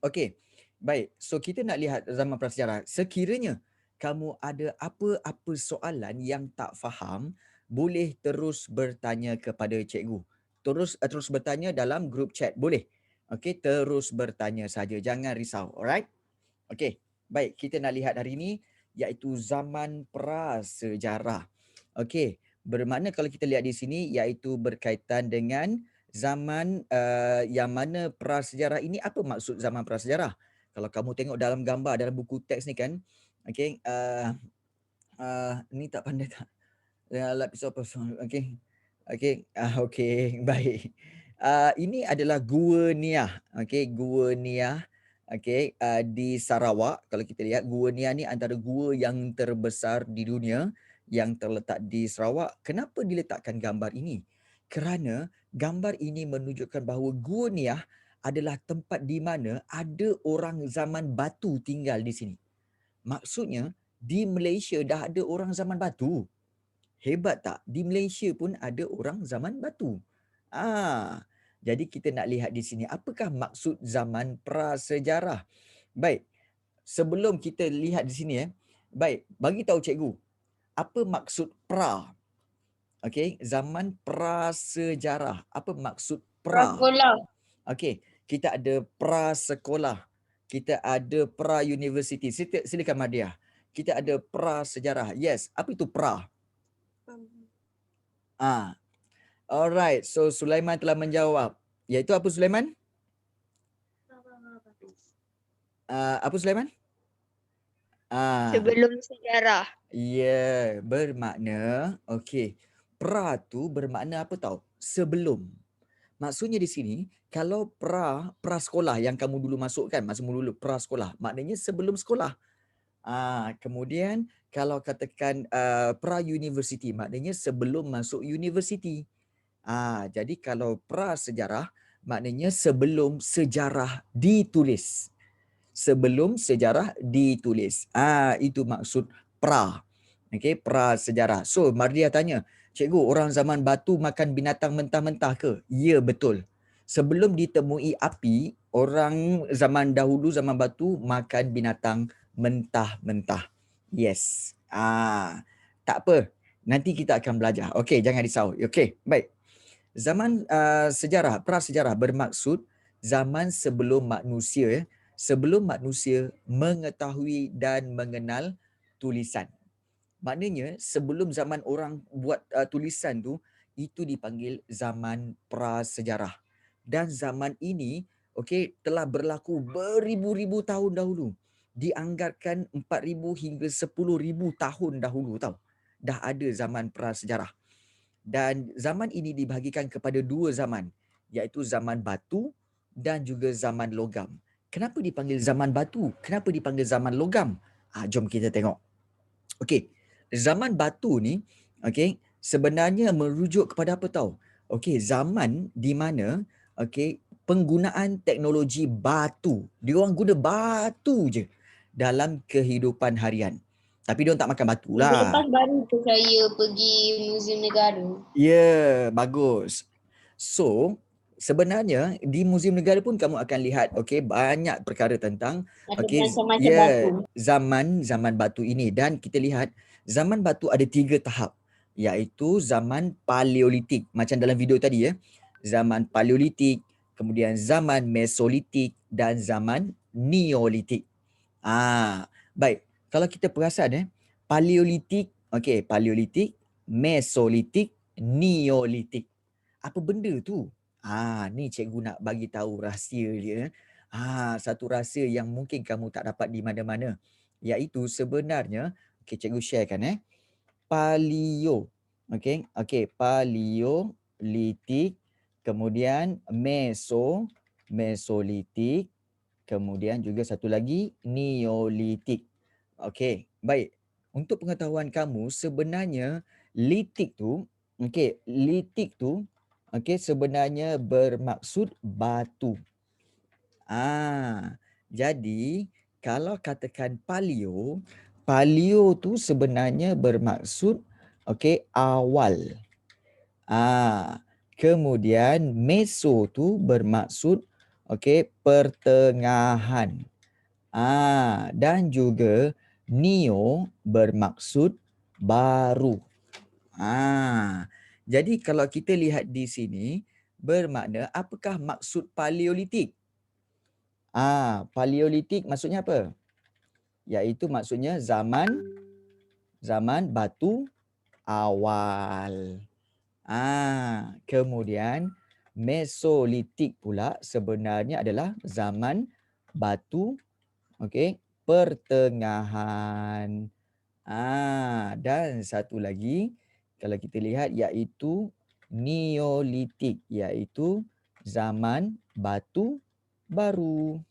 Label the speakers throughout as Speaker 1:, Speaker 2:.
Speaker 1: Okey. Baik. So kita nak lihat zaman prasejarah. Sekiranya kamu ada apa-apa soalan yang tak faham, boleh terus bertanya kepada cikgu. Terus bertanya dalam grup chat. Boleh. Okey, terus bertanya saja. Jangan risau. Alright? Okey. Baik, kita nak lihat hari ini iaitu zaman prasejarah. Okey, bermakna kalau kita lihat di sini iaitu berkaitan dengan zaman yang mana prasejarah ini. Apa maksud zaman prasejarah? Kalau kamu tengok dalam gambar dalam buku teks ni kan, okey, ni tak pandai tak? Alat pisau apa? Okey. Okey, okey, baik. Ini adalah Gua Niah, okey, Gua Niah, okey, di Sarawak. Kalau kita lihat Gua Niah ni antara gua yang terbesar di dunia yang terletak di Sarawak. Kenapa diletakkan gambar ini? Kerana gambar ini menunjukkan bahawa Gua Niah adalah tempat di mana ada orang zaman batu tinggal di sini. Maksudnya di Malaysia dah ada orang zaman batu. Hebat tak? Di Malaysia pun ada orang zaman batu. Jadi kita nak lihat di sini apakah maksud zaman prasejarah. Baik, sebelum kita lihat di sini baik, bagi tahu cikgu, apa maksud pra? Okey, zaman prasejarah. Apa maksud pra?
Speaker 2: Prasekolah.
Speaker 1: Okey, kita ada prasekolah. Kita ada pra-university. Silakan Madiah. Kita ada prasejarah. Yes, apa itu pra? Alright, so Sulaiman telah menjawab. Iaitu apa Sulaiman? Apa Sulaiman?
Speaker 2: Sebelum sejarah.
Speaker 1: Ya, bermakna, okey. Pra tu bermakna apa tahu? Sebelum. Maksudnya di sini, kalau prasekolah yang kamu dulu masukkan, masa dulu prasekolah, maknanya sebelum sekolah. Kemudian kalau katakan pra-university, maknanya sebelum masuk universiti. Jadi kalau prasejarah, maknanya sebelum sejarah ditulis. Sebelum sejarah ditulis. Itu maksud pra. Okey, prasejarah. So, Mardia tanya, cikgu, orang zaman batu makan binatang mentah-mentah ke? Ya, betul. Sebelum ditemui api, orang zaman dahulu, zaman batu, makan binatang mentah-mentah. Yes. Tak apa. Nanti kita akan belajar. Okey, jangan risau. Okey, baik. Zaman sejarah, prasejarah bermaksud zaman sebelum manusia, sebelum manusia mengetahui dan mengenal tulisan. Maknanya sebelum zaman orang buat tulisan tu, itu dipanggil zaman prasejarah. Dan zaman ini telah berlaku beribu-ribu tahun dahulu. Dianggarkan 4,000 hingga 10,000 tahun dahulu tau. Dah ada zaman prasejarah. Dan zaman ini dibahagikan kepada dua zaman, iaitu zaman batu dan juga zaman logam. Kenapa dipanggil zaman batu? Kenapa dipanggil zaman logam? Jom kita tengok. Okey, zaman batu ni sebenarnya merujuk kepada apa tahu? Zaman di mana penggunaan teknologi batu. Diorang guna batu je dalam kehidupan harian. Tapi diorang tak makan batu
Speaker 2: Minggu
Speaker 1: lah.
Speaker 2: lepas baru saya pergi Muzium Negara.
Speaker 1: Ya, bagus. So, sebenarnya di Muzium Negara pun kamu akan lihat banyak perkara tentang
Speaker 2: Ada macam-macam batu.
Speaker 1: zaman batu ini. Dan kita lihat zaman batu ada 3 tahap, iaitu zaman Paleolitik macam dalam video tadi Zaman Paleolitik, kemudian zaman Mesolitik dan zaman Neolitik. Baik. Kalau kita perasan Paleolitik, Paleolitik, Mesolitik, Neolitik. Apa benda tu? Ni cikgu nak bagi tahu rahsia dia. Satu rahsia yang mungkin kamu tak dapat di mana-mana. Iaitu sebenarnya, cikgu sharekan Paleo. Paleolitik, kemudian Mesolitik, kemudian juga satu lagi Neolitik. Baik. Untuk pengetahuan kamu, sebenarnya litik tu, sebenarnya bermaksud batu. Jadi kalau katakan paleo tu sebenarnya bermaksud awal. Kemudian meso tu bermaksud Okey, pertengahan. Dan juga neo bermaksud baru. Jadi kalau kita lihat di sini bermakna apakah maksud paleolitik? Paleolitik maksudnya apa? Iaitu maksudnya zaman batu awal. Kemudian Mesolitik pula sebenarnya adalah zaman batu pertengahan. Dan satu lagi kalau kita lihat iaitu Neolitik, iaitu zaman batu baru.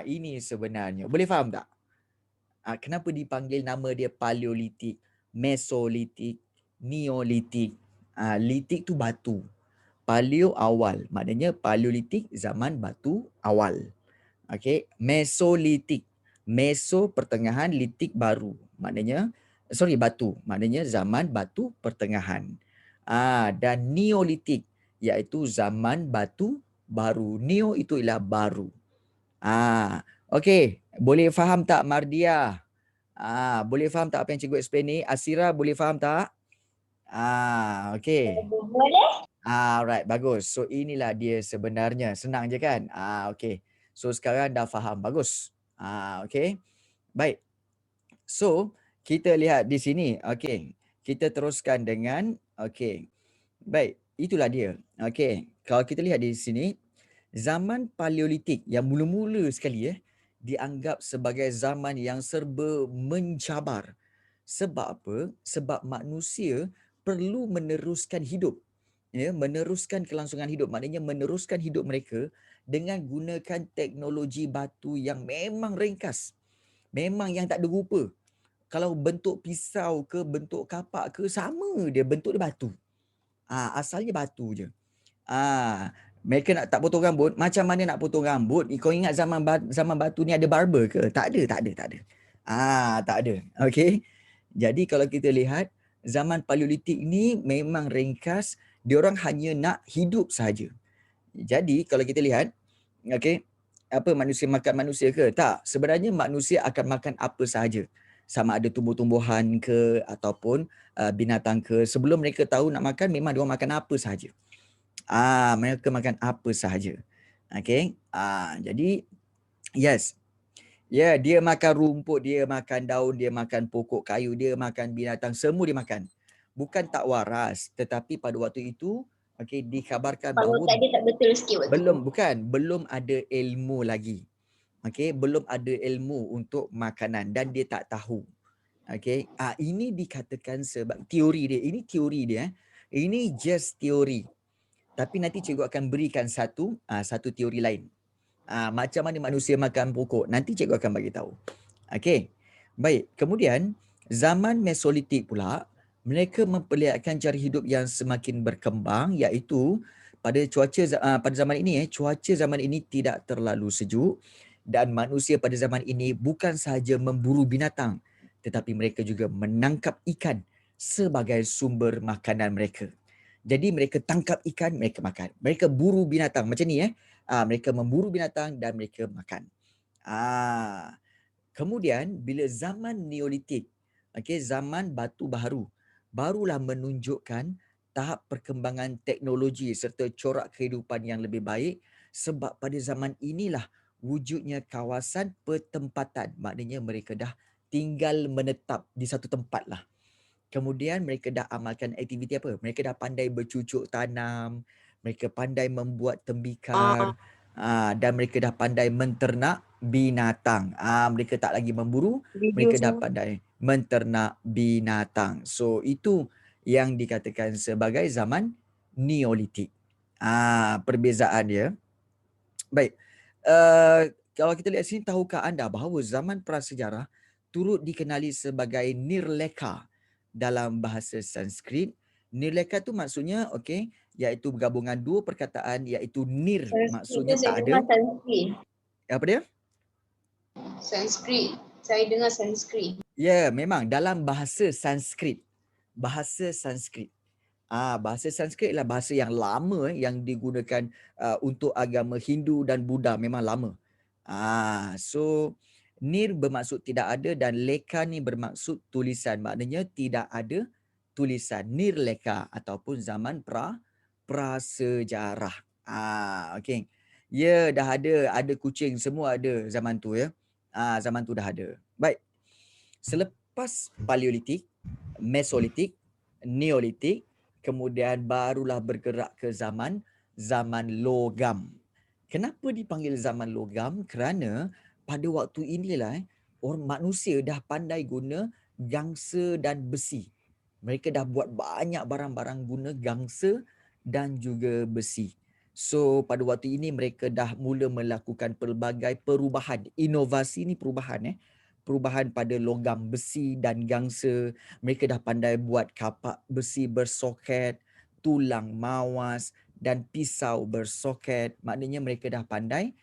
Speaker 1: Ini sebenarnya. Boleh faham tak? Kenapa dipanggil nama dia Paleolitik, Mesolitik, Neolitik? Litik tu batu. Paleo awal. Maknanya Paleolitik zaman batu awal. Okey, Mesolitik. Meso pertengahan, litik baru. Maknanya batu. Maknanya zaman batu pertengahan. Dan Neolitik iaitu zaman batu baru. Neo itu ialah baru. Okey, boleh faham tak Mardia? Boleh faham tak apa yang cikgu explain ni? Asira boleh faham tak? Okey.
Speaker 2: Boleh?
Speaker 1: Alright, bagus. So inilah dia sebenarnya. Senang je kan? Okey. So sekarang dah faham. Bagus. Okey. Baik. So kita lihat di sini. Okey. Kita teruskan dengan okey. Baik, itulah dia. Okey. Kalau kita lihat di sini, zaman Paleolitik yang mula-mula sekali dianggap sebagai zaman yang serba mencabar. Sebab apa? Sebab manusia perlu meneruskan hidup. Meneruskan kelangsungan hidup. Maknanya meneruskan hidup mereka dengan gunakan teknologi batu yang memang ringkas. Memang yang tak ada rupa. Kalau bentuk pisau ke, bentuk kapak ke, sama dia. Bentuk dia batu. Asalnya batu je. Mereka nak tak potong rambut, macam mana nak potong rambut? Kau ingat zaman batu ni ada barber ke? Tak ada. Tak ada. Okey. Jadi kalau kita lihat, zaman Paleolitik ni memang ringkas, diorang hanya nak hidup saja. Jadi kalau kita lihat, okey, apa manusia makan manusia ke? Tak, sebenarnya manusia akan makan apa sahaja. Sama ada tumbuh-tumbuhan ke ataupun binatang ke. Sebelum mereka tahu nak makan, memang diorang makan apa sahaja. Mereka makan apa sahaja. Okey. Jadi yes. Dia makan rumput, dia makan daun, dia makan pokok kayu, dia makan binatang, semua dia makan. Bukan tak waras, tetapi pada waktu itu dikhabarkan
Speaker 2: Kalau
Speaker 1: bahawa
Speaker 2: tadi tak betul sikit waktu tu.
Speaker 1: belum ada ilmu lagi. Belum ada ilmu untuk makanan dan dia tak tahu. Ini dikatakan sebab teori dia. Ini teori dia. Ini just teori. Tapi nanti cikgu akan berikan satu teori lain. Macam mana manusia makan pokok. Nanti cikgu akan bagi tahu. Okey. Baik. Kemudian zaman Mesolitik pula, mereka memperlihatkan cara hidup yang semakin berkembang, iaitu pada zaman ini cuaca zaman ini tidak terlalu sejuk dan manusia pada zaman ini bukan sahaja memburu binatang, tetapi mereka juga menangkap ikan sebagai sumber makanan mereka. Jadi mereka tangkap ikan, mereka makan. Mereka buru binatang macam ni mereka memburu binatang dan mereka makan. Kemudian bila zaman Neolitik, zaman batu baru, barulah menunjukkan tahap perkembangan teknologi serta corak kehidupan yang lebih baik, sebab pada zaman inilah wujudnya kawasan pertempatan. Maknanya mereka dah tinggal menetap di satu tempat lah. Kemudian mereka dah amalkan aktiviti apa? Mereka dah pandai bercucuk tanam, mereka pandai membuat tembikar, dan mereka dah pandai menternak binatang. Mereka tak lagi memburu, mereka dah pandai menternak binatang. So itu yang dikatakan sebagai zaman Neolitik. Perbezaan dia. Baik. Kalau kita lihat sini, tahukah anda bahawa zaman prasejarah turut dikenali sebagai Nirleka dalam bahasa Sanskrit? Nirleka tu maksudnya iaitu gabungan dua perkataan, iaitu nir maksudnya tak ada.
Speaker 2: Sanskrit.
Speaker 1: Apa dia?
Speaker 2: Sanskrit. Saya dengar Sanskrit.
Speaker 1: Ya, memang dalam bahasa Sanskrit. Bahasa Sanskrit ialah bahasa yang lama yang digunakan untuk agama Hindu dan Buddha, memang lama. So nir bermaksud tidak ada dan leka ni bermaksud tulisan. Maknanya tidak ada tulisan. Nir leka ataupun zaman prasejarah. Okey. Ya, dah ada kucing, semua ada zaman tu ya. Zaman tu dah ada. Baik. Selepas Paleolitik, Mesolitik, Neolitik, kemudian barulah bergerak ke zaman logam. Kenapa dipanggil zaman logam? Kerana pada waktu inilah orang manusia dah pandai guna gangsa dan besi. Mereka dah buat banyak barang-barang guna gangsa dan juga besi. So pada waktu ini mereka dah mula melakukan pelbagai perubahan. Inovasi ni perubahan perubahan pada logam besi dan gangsa. Mereka dah pandai buat kapak besi bersoket, tulang mawas dan pisau bersoket. Maknanya mereka dah pandai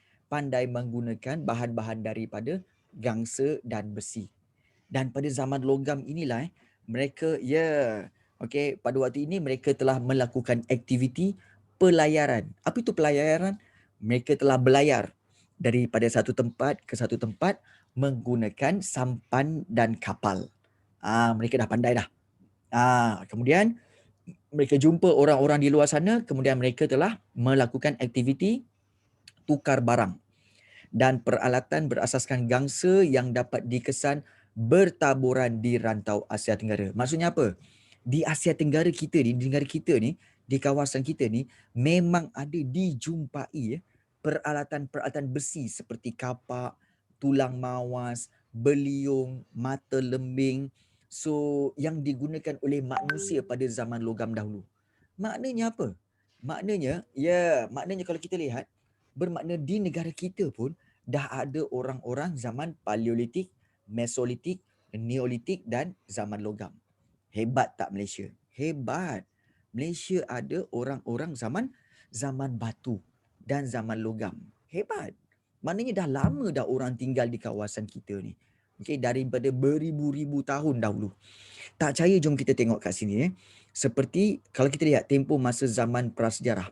Speaker 1: menggunakan bahan-bahan daripada gangsa dan besi. Dan pada zaman logam inilah mereka pada waktu ini mereka telah melakukan aktiviti pelayaran. Apa itu pelayaran? Mereka telah berlayar daripada satu tempat ke satu tempat menggunakan sampan dan kapal. Mereka dah pandai dah. Kemudian mereka jumpa orang-orang di luar sana, kemudian mereka telah melakukan aktiviti tukar barang dan peralatan berasaskan gangsa yang dapat dikesan bertaburan di rantau Asia Tenggara. Maksudnya apa? Di Asia Tenggara kita ni, di negara kita ni, di kawasan kita ni memang ada dijumpai peralatan-peralatan besi seperti kapak, tulang mawas, beliung, mata lembing yang digunakan oleh manusia pada zaman logam dahulu. Maknanya apa? Maknanya kalau kita lihat bermakna di negara kita pun dah ada orang-orang zaman Paleolitik, Mesolitik, Neolitik dan zaman logam. Hebat tak Malaysia? Hebat. Malaysia ada orang-orang zaman batu dan zaman logam. Hebat. Maknanya dah lama dah orang tinggal di kawasan kita ni. Daripada beribu-ribu tahun dahulu. Tak percaya, jom kita tengok kat sini. Seperti kalau kita lihat tempoh masa zaman prasejarah.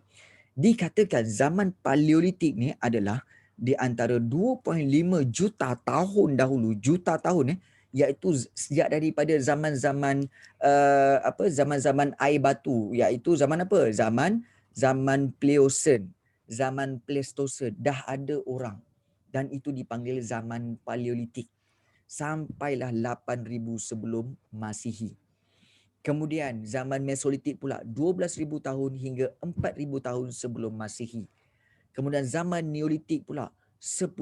Speaker 1: Dikatakan zaman Paleolitik ni adalah di antara 2.5 juta tahun dahulu, iaitu sejak daripada zaman-zaman zaman-zaman air batu, iaitu zaman apa? Zaman Pliocene, zaman Pleistocene dah ada orang dan itu dipanggil zaman Paleolitik sampailah 8,000 sebelum Masihi. Kemudian zaman Mesolitik pula 12,000 tahun hingga 4,000 tahun sebelum Masihi. Kemudian zaman Neolitik pula 10,000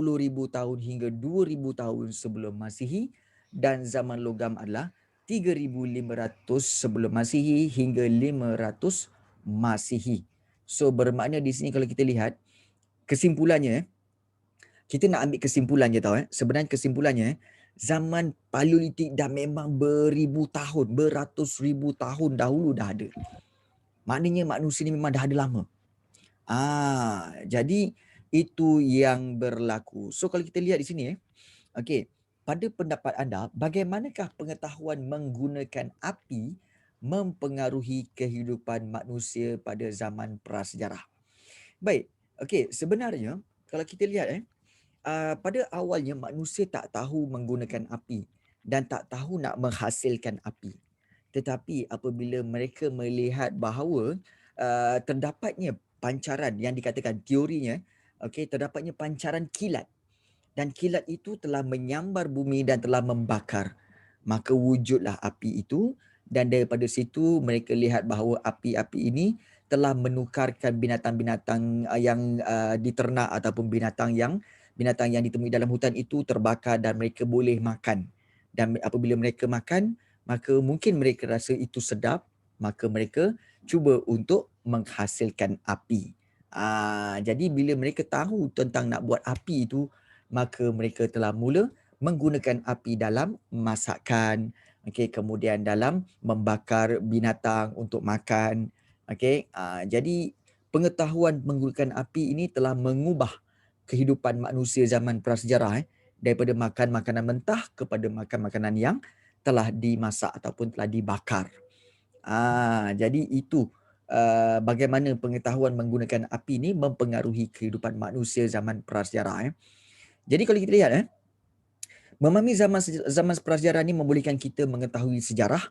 Speaker 1: tahun hingga 2,000 tahun sebelum Masihi dan zaman logam adalah 3,500 sebelum Masihi hingga 500 Masihi. So bermakna di sini kalau kita lihat kesimpulannya, kita nak ambil kesimpulan je tau. Sebenarnya kesimpulannya zaman Paleolitik dah memang beribu tahun, beratus ribu tahun dahulu dah ada. Maknanya manusia ni memang dah ada lama. Jadi itu yang berlaku. So kalau kita lihat di sini pada pendapat anda, bagaimanakah pengetahuan menggunakan api mempengaruhi kehidupan manusia pada zaman prasejarah? Baik, sebenarnya kalau kita lihat pada awalnya manusia tak tahu menggunakan api dan tak tahu nak menghasilkan api. Tetapi apabila mereka melihat bahawa terdapatnya pancaran yang dikatakan teorinya, terdapatnya pancaran kilat dan kilat itu telah menyambar bumi dan telah membakar, maka wujudlah api itu dan daripada situ mereka lihat bahawa api-api ini telah menukarkan binatang-binatang yang diternak ataupun binatang yang ditemui dalam hutan itu terbakar dan mereka boleh makan. Dan apabila mereka makan, maka mungkin mereka rasa itu sedap, maka mereka cuba untuk menghasilkan api. Jadi bila mereka tahu tentang nak buat api itu, maka mereka telah mula menggunakan api dalam masakan, kemudian dalam membakar binatang untuk makan. Jadi pengetahuan menggunakan api ini telah mengubah kehidupan manusia zaman prasejarah daripada makan makanan mentah kepada makan makanan yang telah dimasak ataupun telah dibakar. Jadi itu bagaimana pengetahuan menggunakan api ni mempengaruhi kehidupan manusia zaman prasejarah. Jadi kalau kita lihat memahami zaman prasejarah ni membolehkan kita mengetahui sejarah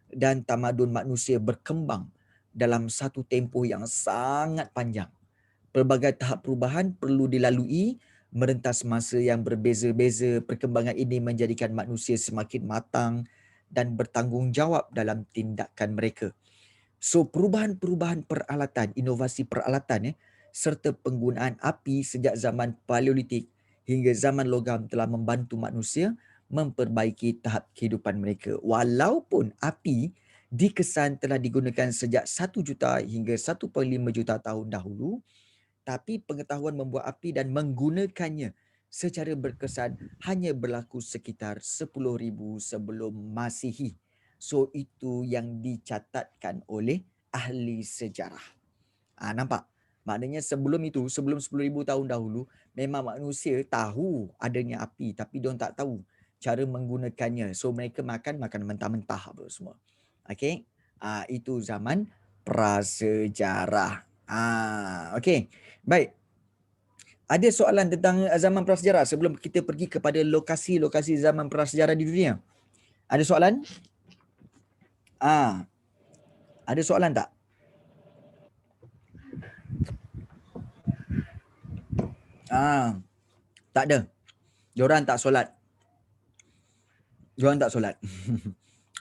Speaker 1: dan tamadun manusia berkembang dalam satu tempoh yang sangat panjang. Pelbagai tahap perubahan perlu dilalui merentas masa yang berbeza-beza. Perkembangan ini menjadikan manusia semakin matang dan bertanggungjawab dalam tindakan mereka. So perubahan-perubahan peralatan, inovasi peralatan serta penggunaan api sejak zaman Paleolitik hingga zaman logam telah membantu manusia memperbaiki tahap kehidupan mereka. Walaupun api dikesan telah digunakan sejak 1 juta hingga 1.5 juta tahun dahulu, tapi pengetahuan membuat api dan menggunakannya secara berkesan hanya berlaku sekitar 10,000 sebelum Masihi. So itu yang dicatatkan oleh ahli sejarah. Nampak? Maknanya sebelum itu, sebelum 10,000 tahun dahulu, memang manusia tahu adanya api tapi diorang tak tahu cara menggunakannya. So mereka makan mentah-mentah apa semua. Okey? Itu zaman prasejarah. Okey. Baik. Ada soalan tentang zaman prasejarah sebelum kita pergi kepada lokasi-lokasi zaman prasejarah di dunia? Ada soalan? Ada soalan tak? Tak ada. Diorang tak solat.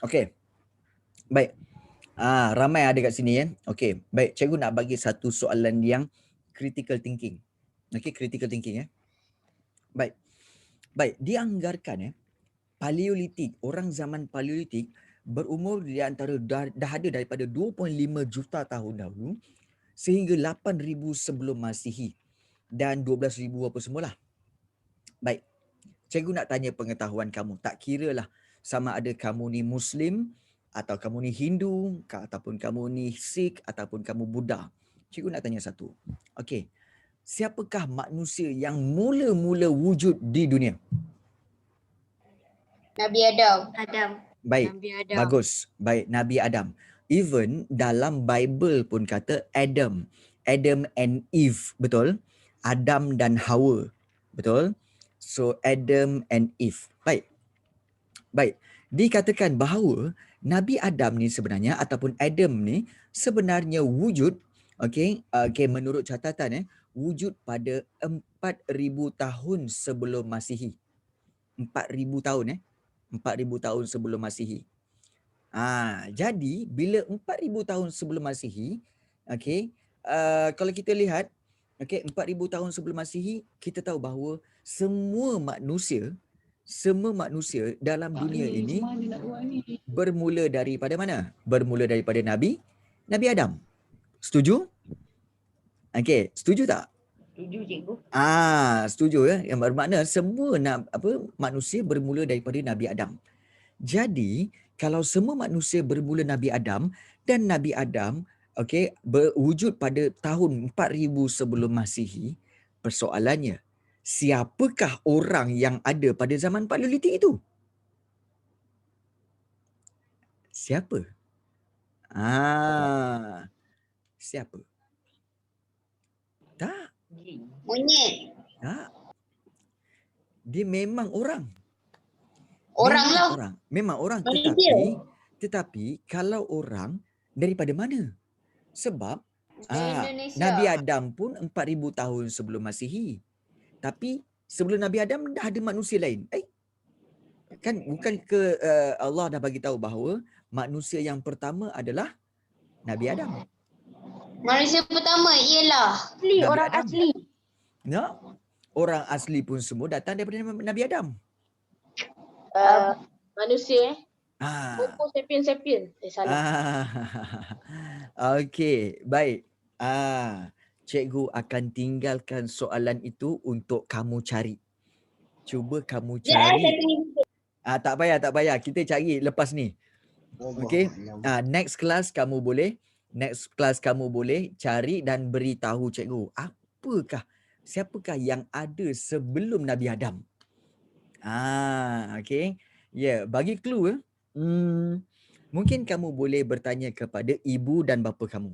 Speaker 1: Okey. Baik. Ramai ada kat sini Okey. Baik, cikgu nak bagi satu soalan yang critical thinking. Okey, critical thinking Baik. Baik, dianggarkan Paleolitik, orang zaman Paleolitik berumur di antara dah ada daripada 2.5 juta tahun dahulu sehingga 8,000 sebelum Masihi dan 12,000 apa semualah. Baik. Cikgu nak tanya pengetahuan kamu. Tak kiralah sama ada kamu ni Muslim atau kamu ni Hindu ataupun kamu ni Sikh ataupun kamu Buddha. Cikgu nak tanya satu. Okey. Siapakah manusia yang mula-mula wujud di dunia?
Speaker 2: Nabi Adam.
Speaker 1: Baik.
Speaker 3: Nabi Adam.
Speaker 1: Bagus. Baik, Nabi Adam. Even dalam Bible pun kata Adam. Adam and Eve, betul? Adam dan Hawa. Betul? So Adam and Eve. Baik. Dikatakan bahawa Nabi Adam ni sebenarnya ataupun Adam ni sebenarnya wujud menurut catatan wujud pada 4,000 tahun sebelum Masihi. 4,000 tahun 4,000 tahun sebelum Masihi. Jadi bila 4,000 tahun sebelum Masihi, kalau kita lihat 4,000 tahun sebelum Masihi, kita tahu bahawa semua manusia dalam dunia ini bermula daripada mana? Bermula daripada Nabi Adam. Setuju? Setuju tak?
Speaker 2: Setuju, cikgu.
Speaker 1: Setuju Yang bermakna semua manusia bermula daripada Nabi Adam. Jadi, kalau semua manusia bermula Nabi Adam dan Nabi Adam berwujud pada tahun 4,000 sebelum Masihi, persoalannya, siapakah orang yang ada pada zaman Paleolitik itu? Siapa? Siapa? Tak.
Speaker 2: Monyet.
Speaker 1: Tak. Dia memang orang.
Speaker 2: Orang lah.
Speaker 1: Memang orang.
Speaker 2: Malaysia.
Speaker 1: Tetapi kalau orang daripada mana? Sebab
Speaker 2: Indonesia.
Speaker 1: Nabi Adam pun 4,000 tahun sebelum Masihi. Tapi sebelum Nabi Adam dah ada manusia lain. Kan bukan ke Allah dah bagi tahu bahawa manusia yang pertama adalah Nabi Adam.
Speaker 2: Manusia pertama ialah
Speaker 1: Nabi
Speaker 3: orang
Speaker 1: Adam.
Speaker 3: asli.
Speaker 1: Orang asli pun semua datang daripada Nabi Adam.
Speaker 3: Manusia
Speaker 1: Ah.
Speaker 3: sapien. Salah.
Speaker 1: Okey, baik. Cikgu akan tinggalkan soalan itu untuk kamu cari. Cuba kamu cari. Tak payah. Kita cari lepas ni. Okey. Next class kamu boleh cari dan beritahu cikgu siapakah yang ada sebelum Nabi Adam. Okey. Bagi clue Mungkin kamu boleh bertanya kepada ibu dan bapa kamu.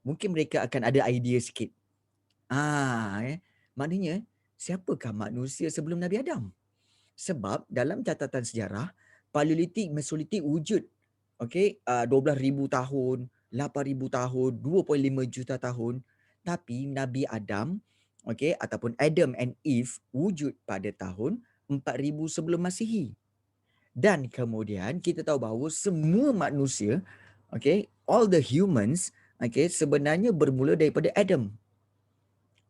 Speaker 1: Mungkin mereka akan ada idea sikit. Maknanya siapakah manusia sebelum Nabi Adam? Sebab dalam catatan sejarah, Paleolitik, Mesolitik wujud. Okey, 12,000 tahun, 8,000 tahun, 2.5 juta tahun. Tapi Nabi Adam, okey, ataupun Adam and Eve wujud pada tahun 4,000 sebelum Masihi. Dan kemudian kita tahu bahawa semua manusia, okey, all the humans, okey, sebenarnya bermula daripada Adam.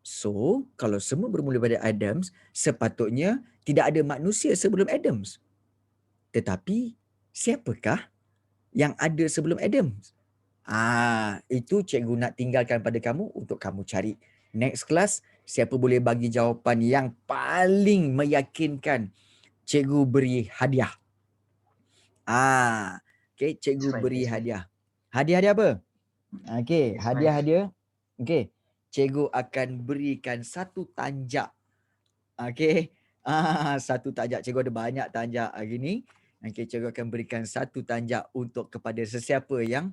Speaker 1: So, kalau semua bermula daripada Adam, sepatutnya tidak ada manusia sebelum Adam. Tetapi siapakah yang ada sebelum Adam? Itu cikgu nak tinggalkan pada kamu untuk kamu cari. Next class, siapa boleh bagi jawapan yang paling meyakinkan, cikgu beri hadiah. Okay, cikgu beri hadiah. Hadiah apa? Okay, hadiah. Okay, cikgu akan berikan satu tanjak. Okay, satu tanjak. Cikgu ada banyak tanjak hari ni. Okay, cikgu akan berikan satu tanjak untuk kepada sesiapa yang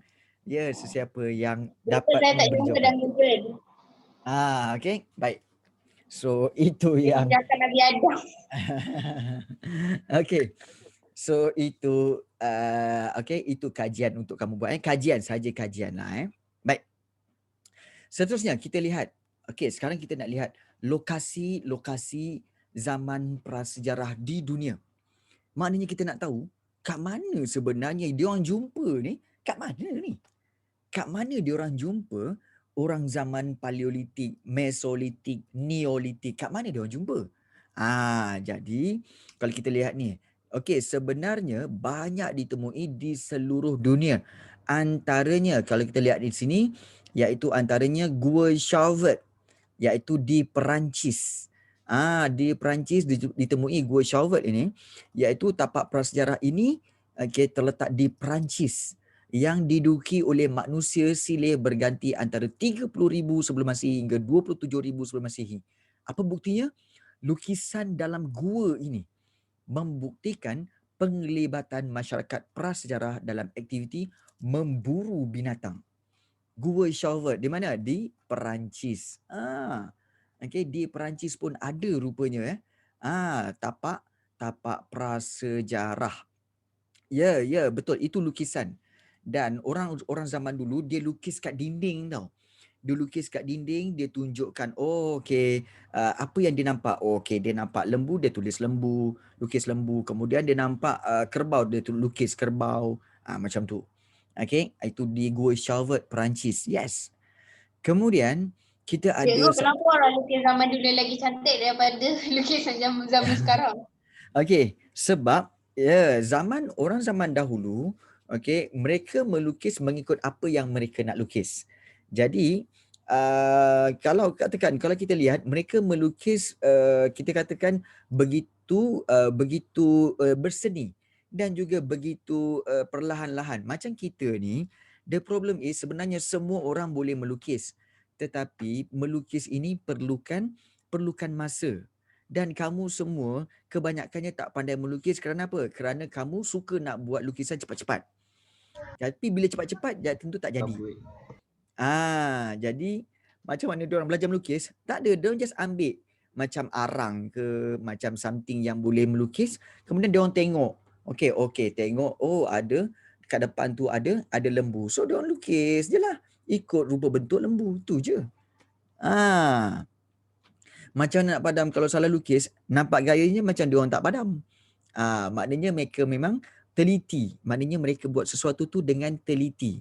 Speaker 1: dapat
Speaker 2: Saya tak
Speaker 1: memberi
Speaker 2: jumpa
Speaker 1: jawapan.
Speaker 2: dalam Google.
Speaker 1: Okay, baik. So, itu
Speaker 2: Dia
Speaker 1: yang
Speaker 2: tinggalkan Nabi Adam.
Speaker 1: okay. So itu itu kajian untuk kamu buat. Kajian saja kajian lah. Baik. Seterusnya kita lihat. Okey, sekarang kita nak lihat lokasi-lokasi zaman prasejarah di dunia. Maknanya kita nak tahu kat mana sebenarnya dia orang jumpa ni? Kat mana ni? Kat mana dia orang jumpa orang zaman Paleolitik, Mesolitik, Neolitik? Kat mana dia orang jumpa? Jadi kalau kita lihat ni, okey, sebenarnya banyak ditemui di seluruh dunia. Antaranya kalau kita lihat di sini, iaitu antaranya Gua Chauvet, iaitu di Perancis. Di Perancis ditemui Gua Chauvet ini, iaitu tapak prasejarah ini terletak di Perancis yang diduduki oleh manusia silih berganti antara 30,000 sebelum Masihi hingga 27,000 sebelum Masihi. Apa buktinya? Lukisan dalam gua ini membuktikan penglibatan masyarakat prasejarah dalam aktiviti memburu binatang. Gua Chauvet di mana? Di Perancis. Okey, di Perancis pun ada rupanya tapak prasejarah. Ya, betul, itu lukisan. Dan orang zaman dulu dia lukis kat dinding tau. Dia lukis kat dinding, dia tunjukkan, apa yang dia nampak? Dia nampak lembu, dia tulis lembu, lukis lembu. Kemudian dia nampak kerbau, dia lukis kerbau. Macam tu. Okey, itu di Gua Chauvet, Perancis. Yes. Kemudian kita ada
Speaker 2: Cikgu, kenapa orang lukis zaman dulu lagi cantik daripada lukisan zaman sekarang?
Speaker 1: Okey, sebab orang zaman dahulu, mereka melukis mengikut apa yang mereka nak lukis. Jadi kalau kita lihat mereka melukis kita katakan begitu berseni dan juga begitu perlahan-lahan. Macam kita ni, the problem is sebenarnya semua orang boleh melukis, tetapi melukis ini perlukan masa. Dan kamu semua kebanyakannya tak pandai melukis kerana apa? Kerana kamu suka nak buat lukisan cepat-cepat. Tapi bila cepat-cepat, tentu tak jadi. Jadi macam mana diorang belajar melukis? Tak ada, diorang just ambil macam arang ke, macam something yang boleh melukis, kemudian diorang tengok. Okey, tengok, ada kat depan tu ada lembu. So diorang lukis je lah. Ikut rupa bentuk lembu, tu je. Macam nak padam kalau salah lukis, nampak gayanya macam diorang tak padam. Maknanya mereka memang teliti. Maknanya mereka buat sesuatu tu dengan teliti.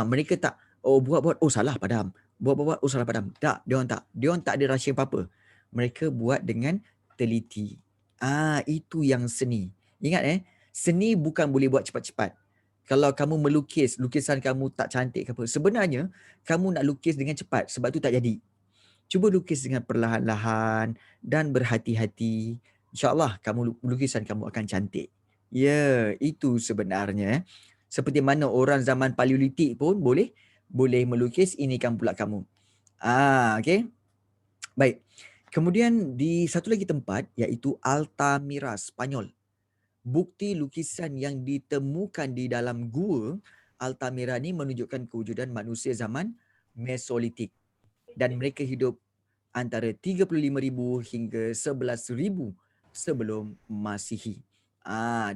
Speaker 1: Mereka tak buat salah padam. Buat salah padam. Tak, diorang tak ada rahsia apa-apa. Mereka buat dengan teliti. Itu yang seni. Ingat seni bukan boleh buat cepat-cepat. Kalau kamu melukis, lukisan kamu tak cantik ke apa, sebenarnya kamu nak lukis dengan cepat sebab tu tak jadi. Cuba lukis dengan perlahan-lahan dan berhati-hati. InsyaAllah lukisan kamu akan cantik. Ya, itu sebenarnya. Seperti mana orang zaman Paleolitik pun boleh melukis, ini kan pula kamu. Okey. Baik. Kemudian di satu lagi tempat iaitu Altamira, Spanyol. Bukti lukisan yang ditemukan di dalam gua Altamira ni menunjukkan kewujudan manusia zaman Mesolitik dan mereka hidup antara 35,000 hingga 11,000 sebelum Masihi.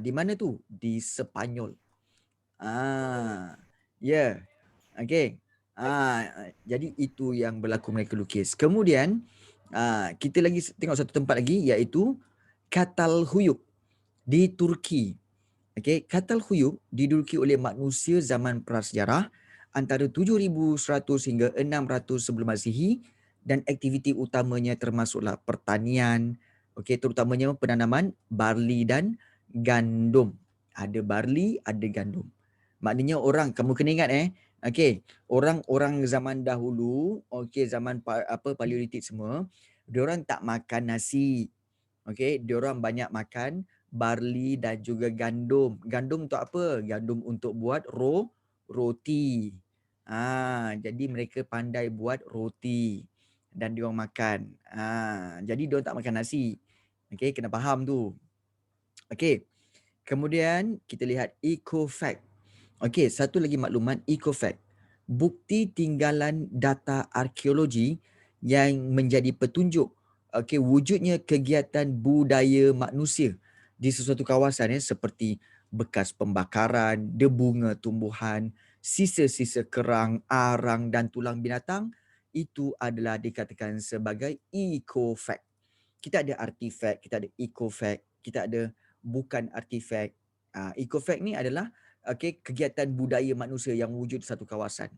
Speaker 1: Di mana tu? Di Sepanyol. Ya. Okey. Jadi itu yang berlaku mereka lukis. Kemudian kita lagi tengok satu tempat lagi iaitu Catalhuyuk di Turki. Okey, Catalhuyuk diduduki oleh manusia zaman prasejarah antara 7,100 hingga 600 sebelum Masihi dan aktiviti utamanya termasuklah pertanian, okey, terutamanya penanaman barley dan gandum. Ada barley, ada gandum. Maknanya orang, kamu kena ingat okey, orang-orang zaman dahulu, okey, zaman Paleolitik semua, diorang tak makan nasi. Okey, diorang banyak makan barley dan juga gandum. Gandum untuk apa? Gandum untuk buat roti. Jadi mereka pandai buat roti dan diorang makan. Jadi diorang tak makan nasi. Okey, kena faham tu. Okey. Kemudian kita lihat eco-fact. Okey, satu lagi maklumat eco-fact. Bukti tinggalan data arkeologi yang menjadi petunjuk wujudnya kegiatan budaya manusia di sesuatu kawasan seperti bekas pembakaran, debunga tumbuhan, sisa-sisa kerang, arang dan tulang binatang, itu adalah dikatakan sebagai eco-fact. Kita ada artifact, kita ada eco-fact, kita ada bukan artifact. Eco-fact ni adalah kegiatan budaya manusia yang wujud di satu kawasan.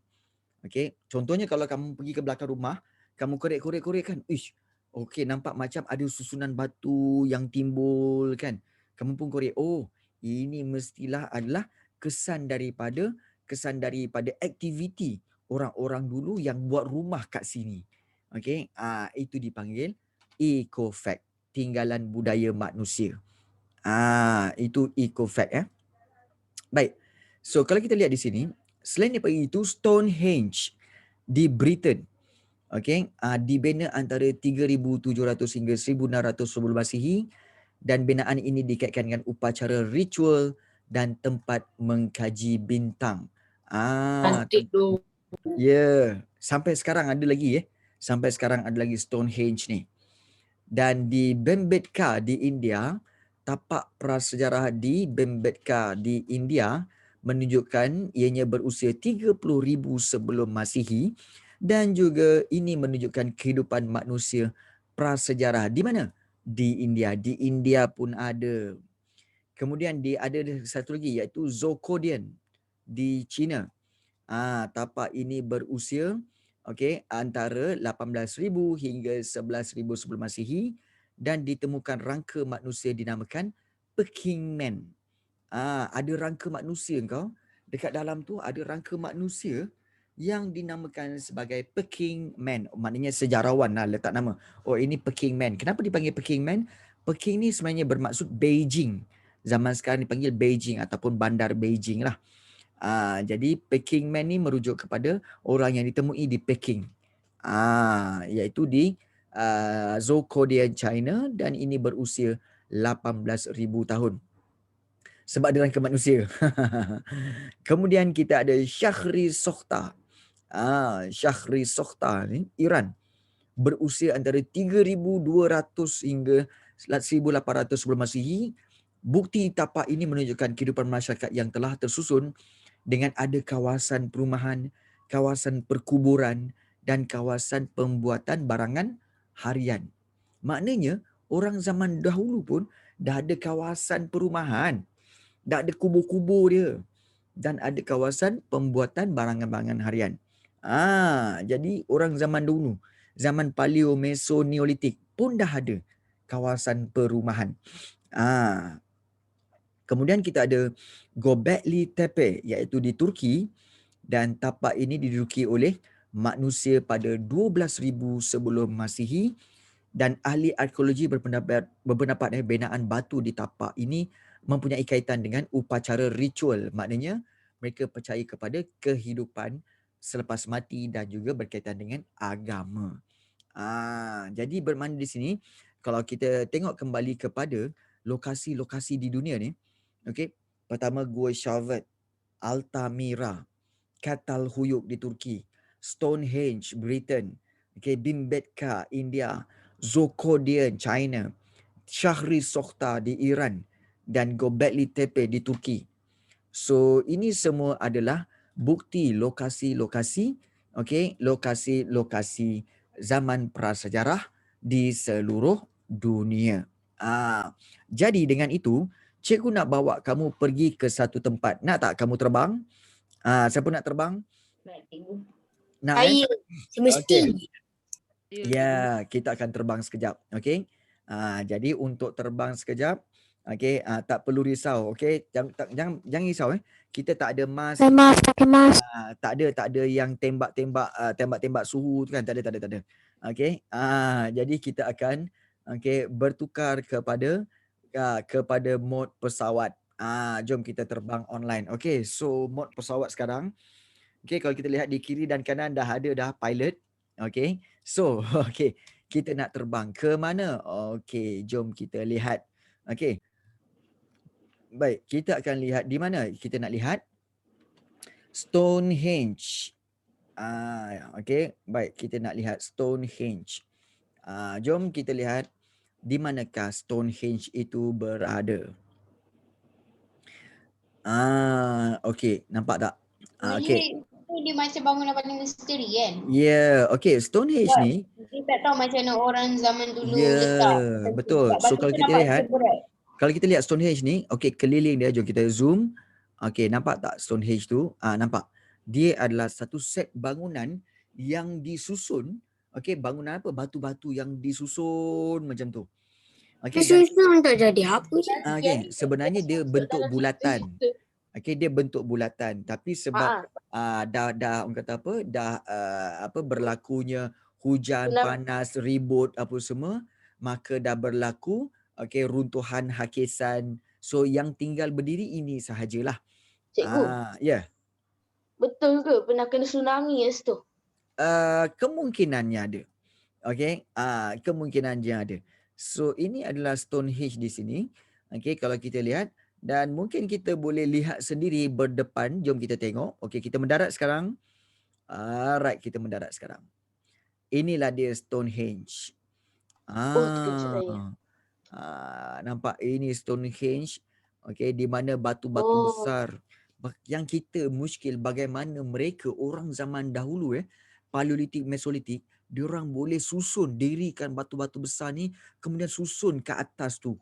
Speaker 1: Contohnya kalau kamu pergi ke belakang rumah, kamu korek-korek kan, nampak macam ada susunan batu yang timbul kan. Kamu pun korek, ini mestilah adalah kesan daripada aktiviti orang-orang dulu yang buat rumah kat sini. Itu dipanggil eco-fact, tinggalan budaya manusia. Itu eco-fact. Baik. So kalau kita lihat di sini, selain daripada itu, Stonehenge di Britain, dibina antara 3,700 hingga 1,600 sebelum Masihi dan binaan ini dikaitkan dengan upacara ritual dan tempat mengkaji bintang.
Speaker 3: Cantik tu.
Speaker 1: Ya, sampai sekarang ada lagi Sampai sekarang ada lagi Stonehenge ni. Dan di Bhimbetka di India, tapak prasejarah di Bhimbetka di India menunjukkan ianya berusia 30,000 sebelum Masihi dan juga ini menunjukkan kehidupan manusia prasejarah. Di mana? Di India. Di India pun ada. Kemudian ada satu lagi iaitu Zhoukoudian di China. Tapak ini berusia antara 18,000 hingga 11,000 sebelum Masihi dan ditemukan rangka manusia dinamakan Peking Man. Ada rangka manusia kau. Dekat dalam tu ada rangka manusia yang dinamakan sebagai Peking Man. Maknanya sejarawan lah letak nama. Ini Peking Man. Kenapa dipanggil Peking Man? Peking ni sebenarnya bermaksud Beijing. Zaman sekarang dipanggil Beijing ataupun bandar Beijing lah. Jadi Peking Man ni merujuk kepada orang yang ditemui di Peking. Iaitu di Zhoukoudian, China dan ini berusia 18,000 tahun. Sebab dia rangka manusia. Kemudian kita ada Shahrisokhta. Shahrisokhta ni Iran. Berusia antara 3,200 hingga 1,800 sebelum Masihi. Bukti tapak ini menunjukkan kehidupan masyarakat yang telah tersusun dengan ada kawasan perumahan, kawasan perkuburan dan kawasan pembuatan barangan harian. Maknanya orang zaman dahulu pun dah ada kawasan perumahan, dah ada kubur-kubur dia dan ada kawasan pembuatan barangan-barangan harian. Jadi orang zaman dulu, zaman Paleo Mesoneolitik pun dah ada kawasan perumahan. Kemudian kita ada Göbekli Tepe iaitu di Turki dan tapak ini diduduki oleh manusia pada 12,000 sebelum Masihi dan ahli arkeologi berpendapat binaan batu di tapak ini mempunyai kaitan dengan upacara ritual. Maknanya mereka percaya kepada kehidupan selepas mati dan juga berkaitan dengan agama. Jadi bermakna di sini kalau kita tengok kembali kepada lokasi-lokasi di dunia ni. Okey. Pertama Gua Sharvat, Altamira, Catalhuyuk di Turki, Stonehenge Britain, Bhimbetka India, Zhoukoudian China, Shahri Sokhta di Iran dan Göbekli Tepe di Turki. So ini semua adalah bukti lokasi-lokasi, lokasi-lokasi zaman prasejarah di seluruh dunia. Jadi dengan itu, cikgu nak bawa kamu pergi ke satu tempat. Nak tak kamu terbang? Siapa nak terbang? Nak
Speaker 3: Saya semesti.
Speaker 1: Okey. Ya, kita akan terbang sekejap. Okey. Jadi untuk terbang sekejap, tak perlu risau. Okey, jangan risau. Kita tak ada mask.
Speaker 3: Pakai mask.
Speaker 1: Tak ada yang tembak suhu tu kan. Tak ada. Okey. Jadi kita akan bertukar kepada mod pesawat. Jom kita terbang online. Okey, so mod pesawat sekarang. Okey, kalau kita lihat di kiri dan kanan dah ada pilot. Okey. So, kita nak terbang ke mana? Okey, jom kita lihat. Okey. Baik, kita akan lihat di mana kita nak lihat Stonehenge. Okey, baik, kita nak lihat Stonehenge. Jom kita lihat di manakah Stonehenge itu berada. Okey, nampak tak? Okey.
Speaker 2: Dia macam bangunan paling misteri kan?
Speaker 1: Ya, okey, Stonehenge ni
Speaker 2: Kita tak tahu macam mana orang zaman dulu
Speaker 1: ya,
Speaker 2: letak.
Speaker 1: betul. So kalau kita lihat, Stonehenge ni, keliling dia, jom kita zoom. Okey, nampak tak Stonehenge tu? Nampak. Dia adalah satu set bangunan yang disusun, bangunan apa? Batu-batu yang disusun macam tu.
Speaker 3: Susun untuk jadi apa je?
Speaker 1: Sebenarnya dia bentuk bulatan. Dia bentuk bulatan, tapi sebab dah orang kata apa, berlakunya hujan, panas, ribut apa semua, maka dah berlaku runtuhan hakisan. So yang tinggal berdiri ini sahajalah.
Speaker 3: Cikgu,
Speaker 1: Ya.
Speaker 3: betul ke pernah kena tsunami ya situ?
Speaker 1: Kemungkinannya ada. Kemungkinannya ada. So ini adalah Stonehenge di sini. Kalau kita lihat, dan mungkin kita boleh lihat sendiri berdepan. Jom kita tengok. Kita mendarat sekarang. Alright, kita mendarat sekarang. Inilah dia Stonehenge. Nampak ini Stonehenge. Di mana batu-batu besar. Yang kita muskil bagaimana mereka orang zaman dahulu Paleolitik, Mesolitik, diorang boleh susun, dirikan batu-batu besar ni, kemudian susun ke atas tu.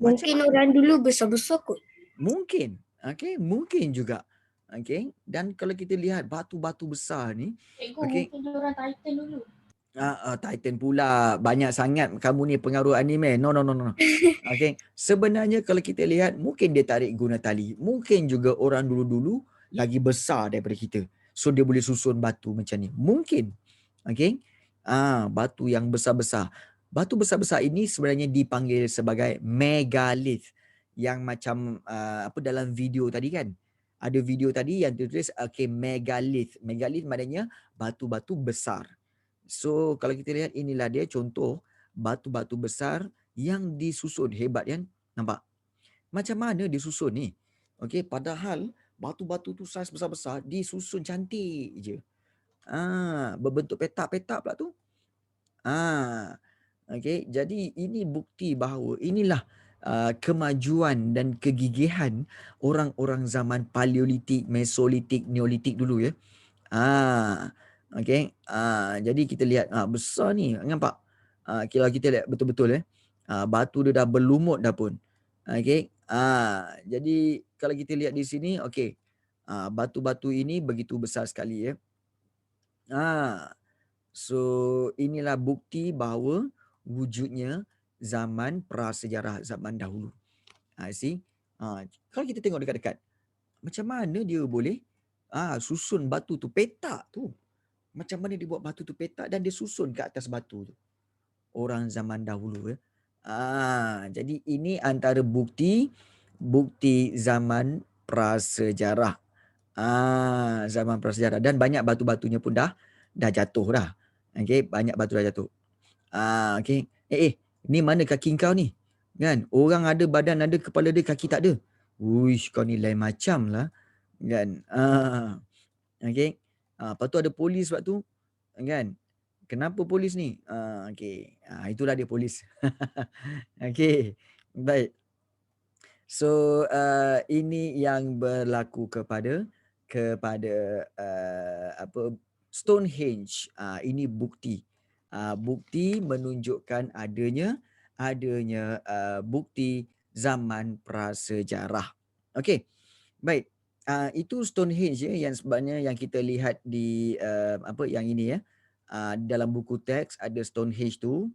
Speaker 3: Mungkin orang dulu besar-besar kot.
Speaker 1: Mungkin. Mungkin juga. Dan kalau kita lihat batu-batu besar ni,
Speaker 2: Mungkin orang Titan dulu.
Speaker 1: Titan pula. Banyak sangat kamu ni pengaruh anime. No. Sebenarnya kalau kita lihat, mungkin dia tarik guna tali. Mungkin juga orang dulu-dulu lagi besar daripada kita. So dia boleh susun batu macam ni. Mungkin. Batu yang besar-besar. Batu besar-besar ini sebenarnya dipanggil sebagai megalith. Yang macam dalam video tadi kan. Ada video tadi yang ditulis megalith. Megalith maknanya batu-batu besar. So kalau kita lihat, inilah dia contoh batu-batu besar yang disusun. Hebat kan? Nampak? Macam mana disusun ni? Padahal batu-batu tu saiz besar-besar disusun cantik je. Berbentuk petak-petak pula tu. Jadi ini bukti bahawa inilah kemajuan dan kegigihan orang-orang zaman Paleolitik, Mesolitik, Neolitik dulu ya. Jadi kita lihat besar ni, nampak? Kalau kita lihat betul-betul batu dia dah berlumut dah pun. Jadi kalau kita lihat di sini, batu-batu ini begitu besar sekali ya. So inilah bukti bahawa wujudnya zaman prasejarah zaman dahulu. See? Kalau kita tengok dekat-dekat, macam mana dia boleh susun batu tu, petak tu. Macam mana dia buat batu tu petak dan dia susun ke atas batu tu. Orang zaman dahulu ya. Jadi ini antara bukti zaman prasejarah. Zaman prasejarah, dan banyak batu-batunya pun dah jatuh dah. Banyak batu dah jatuh. Ni mana kaki kau ni? Kan? Orang ada badan ada, kepala ada, kaki tak ada. Uish, kau ni lain macam lah. Kan? Okay. Lepas tu ada polis sebab tu. Kan? Kenapa polis ni? Okay. Itulah dia polis. Okay. Baik. So ini yang berlaku kepada Stonehenge. Ini bukti. Bukti menunjukkan adanya bukti zaman prasejarah. Okey. Baik. Itu Stonehenge yang sebenarnya yang kita lihat di yang ini ya. Dalam buku teks ada Stonehenge tu.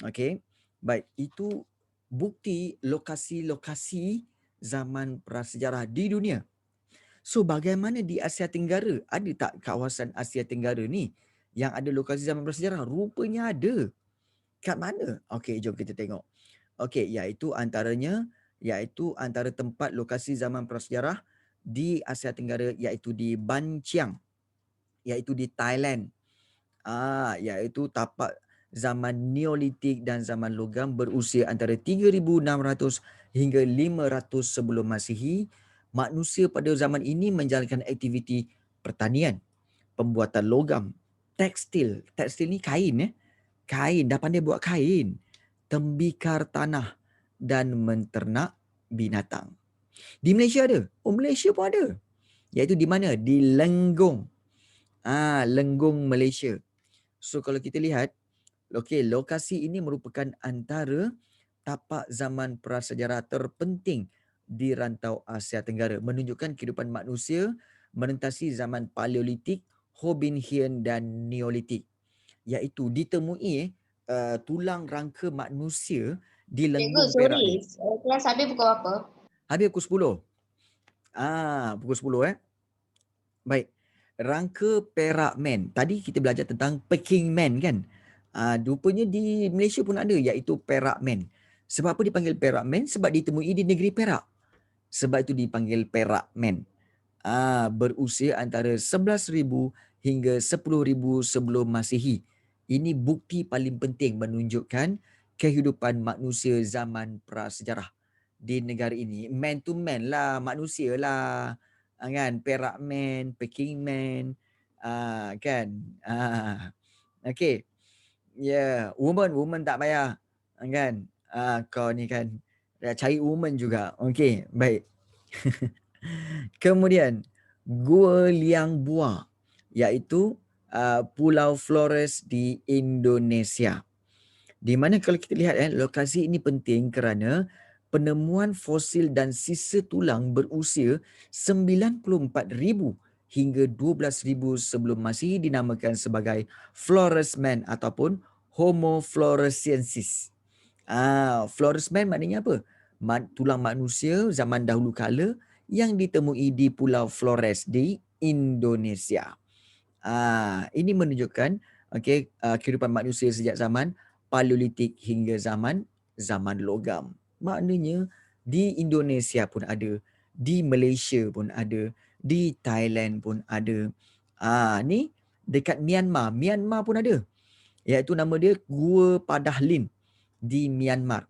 Speaker 1: Okey. Baik, itu bukti lokasi-lokasi zaman prasejarah di dunia. So bagaimana di Asia Tenggara? Ada tak kawasan Asia Tenggara ni yang ada lokasi zaman prasejarah? Rupanya ada. Kat mana? Okey, jom kita tengok. Okey, iaitu antara tempat lokasi zaman prasejarah di Asia Tenggara iaitu di Ban Chiang, iaitu di Thailand. Iaitu tapak zaman Neolitik dan zaman logam berusia antara 3,600 hingga 500 sebelum Masihi. Manusia pada zaman ini menjalankan aktiviti pertanian, pembuatan logam, tekstil. Tekstil ni kain Kain, dah pandai buat kain. Tembikar tanah dan menternak binatang. Di Malaysia ada. Malaysia pun ada. Iaitu di mana? Di Lenggong. Lenggong, Malaysia. So kalau kita lihat, lokasi ini merupakan antara tapak zaman prasejarah terpenting di rantau Asia Tenggara, menunjukkan kehidupan manusia merentasi zaman Paleolitik, Hobbinian dan Neolitik, iaitu ditemui tulang rangka manusia di
Speaker 2: Cikgu,
Speaker 1: Lenggong Perak
Speaker 2: sorry.
Speaker 1: ni.
Speaker 2: Kelas habis pukul apa?
Speaker 1: Habis pukul 10. Pukul 10 Baik. Rangka Perak Man. Tadi kita belajar tentang Peking Man kan? Rupanya di Malaysia pun ada iaitu Perak Man. Sebab apa dipanggil Perak Man? Sebab ditemui di negeri Perak. Sebab itu dipanggil Perak Man. Berusia antara 11,000 hingga 10,000 sebelum Masihi. Ini bukti paling penting menunjukkan kehidupan manusia zaman prasejarah di negara ini. Man to man lah, manusia lah. Kan? Perak Man, Peking Man, kan? Okay. Ya, woman tak payah. Kan? Kau ni kan cari woman juga. Okay, baik. Kemudian Gua Liang Bua, iaitu Pulau Flores di Indonesia. Di mana kalau kita lihat lokasi ini penting kerana penemuan fosil dan sisa tulang berusia 94,000 hingga 12,000 sebelum Masihi dinamakan sebagai Flores Man ataupun Homo floresiensis. Flores Man maknanya apa? Tulang manusia zaman dahulu kala yang ditemui di Pulau Flores di Indonesia. Ini menunjukkan kehidupan manusia sejak zaman Paleolitik hingga zaman logam. Maknanya di Indonesia pun ada, di Malaysia pun ada, di Thailand pun ada. Ni dekat Myanmar pun ada. Iaitu nama dia Gua Padahlin di Myanmar.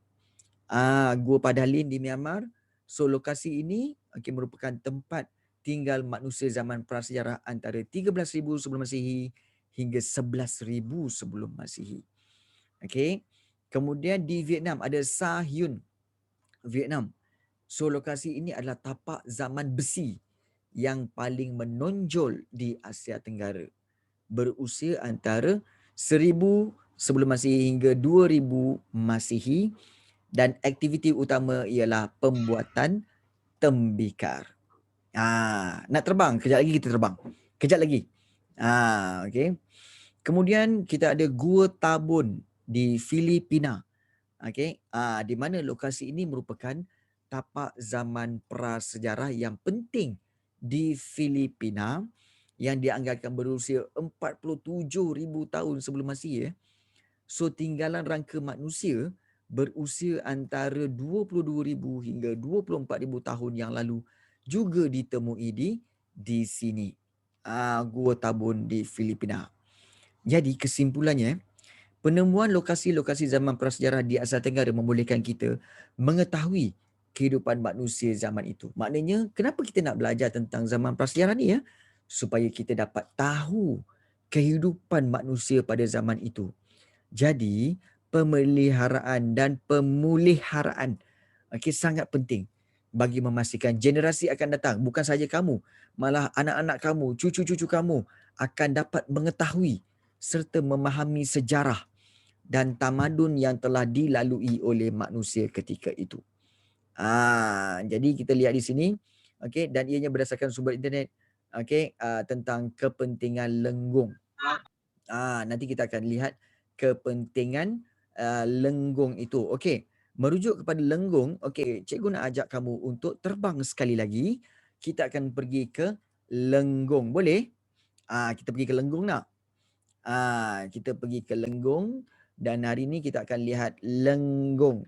Speaker 1: Gua Padahlin di Myanmar. So lokasi ini merupakan tempat tinggal manusia zaman prasejarah antara 13,000 sebelum Masihi hingga 11,000 sebelum Masihi. Okey. Kemudian di Vietnam ada Sa Huynh, Vietnam. So lokasi ini adalah tapak zaman besi yang paling menonjol di Asia Tenggara. Berusia antara 1,000 sebelum Masihi hingga 2,000 Masihi dan aktiviti utama ialah pembuatan tembikar. Nak terbang, kejap lagi kita terbang. Kejap lagi. Okey. Kemudian kita ada Gua Tabun di Filipina. Okey. Di mana lokasi ini merupakan tapak zaman prasejarah yang penting di Filipina yang dianggarkan berusia 47,000 tahun sebelum Masihi. So tinggalan rangka manusia berusia antara 22,000 hingga 24,000 tahun yang lalu juga ditemui di sini. Gua Tabun di Filipina. Jadi kesimpulannya, Penemuan lokasi-lokasi zaman prasejarah di Asia Tenggara membolehkan kita mengetahui kehidupan manusia zaman itu. Maknanya, kenapa kita nak belajar tentang zaman prasejarah ni ya? Supaya kita dapat tahu kehidupan manusia pada zaman itu. Jadi, pemeliharaan dan pemuliharaan sangat penting bagi memastikan generasi akan datang, bukan saja kamu, malah anak-anak kamu, cucu-cucu kamu akan dapat mengetahui serta memahami sejarah dan tamadun yang telah dilalui oleh manusia ketika itu. Jadi kita lihat di sini, dan ianya berdasarkan sumber internet, tentang kepentingan lenggong. Nanti kita akan lihat kepentingan lenggong itu. Merujuk kepada lenggong, cikgu nak ajak kamu untuk terbang sekali lagi. Kita akan pergi ke lenggong. Boleh? Kita pergi ke lenggong nak? Kita pergi ke lenggong dan hari ini kita akan lihat lenggong.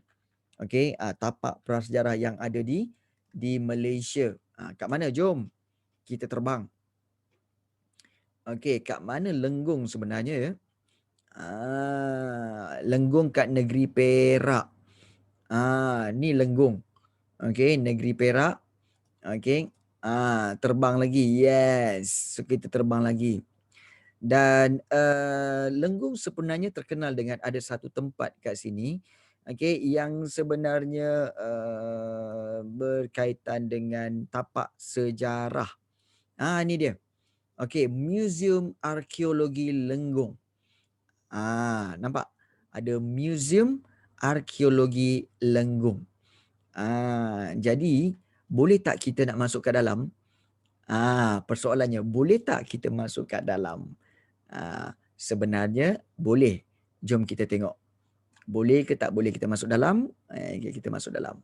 Speaker 1: Tapak prasejarah yang ada di Malaysia. Kat mana? Jom kita terbang. Kat mana lenggong sebenarnya ya? Lenggong kat negeri Perak. Ni lenggong. Negeri Perak. Terbang lagi. Yes. So kita terbang lagi. Dan lenggong sebenarnya terkenal dengan ada satu tempat kat sini. Yang sebenarnya berkaitan dengan tapak sejarah. Ni dia. Museum Arkeologi Lenggong. Nampak? Ada Museum Arkeologi Lenggong. Jadi, boleh tak kita nak masuk ke dalam? Persoalannya, boleh tak kita masuk kat dalam? Sebenarnya, boleh. Jom kita tengok. Boleh ke tak boleh kita masuk dalam? Kita masuk dalam.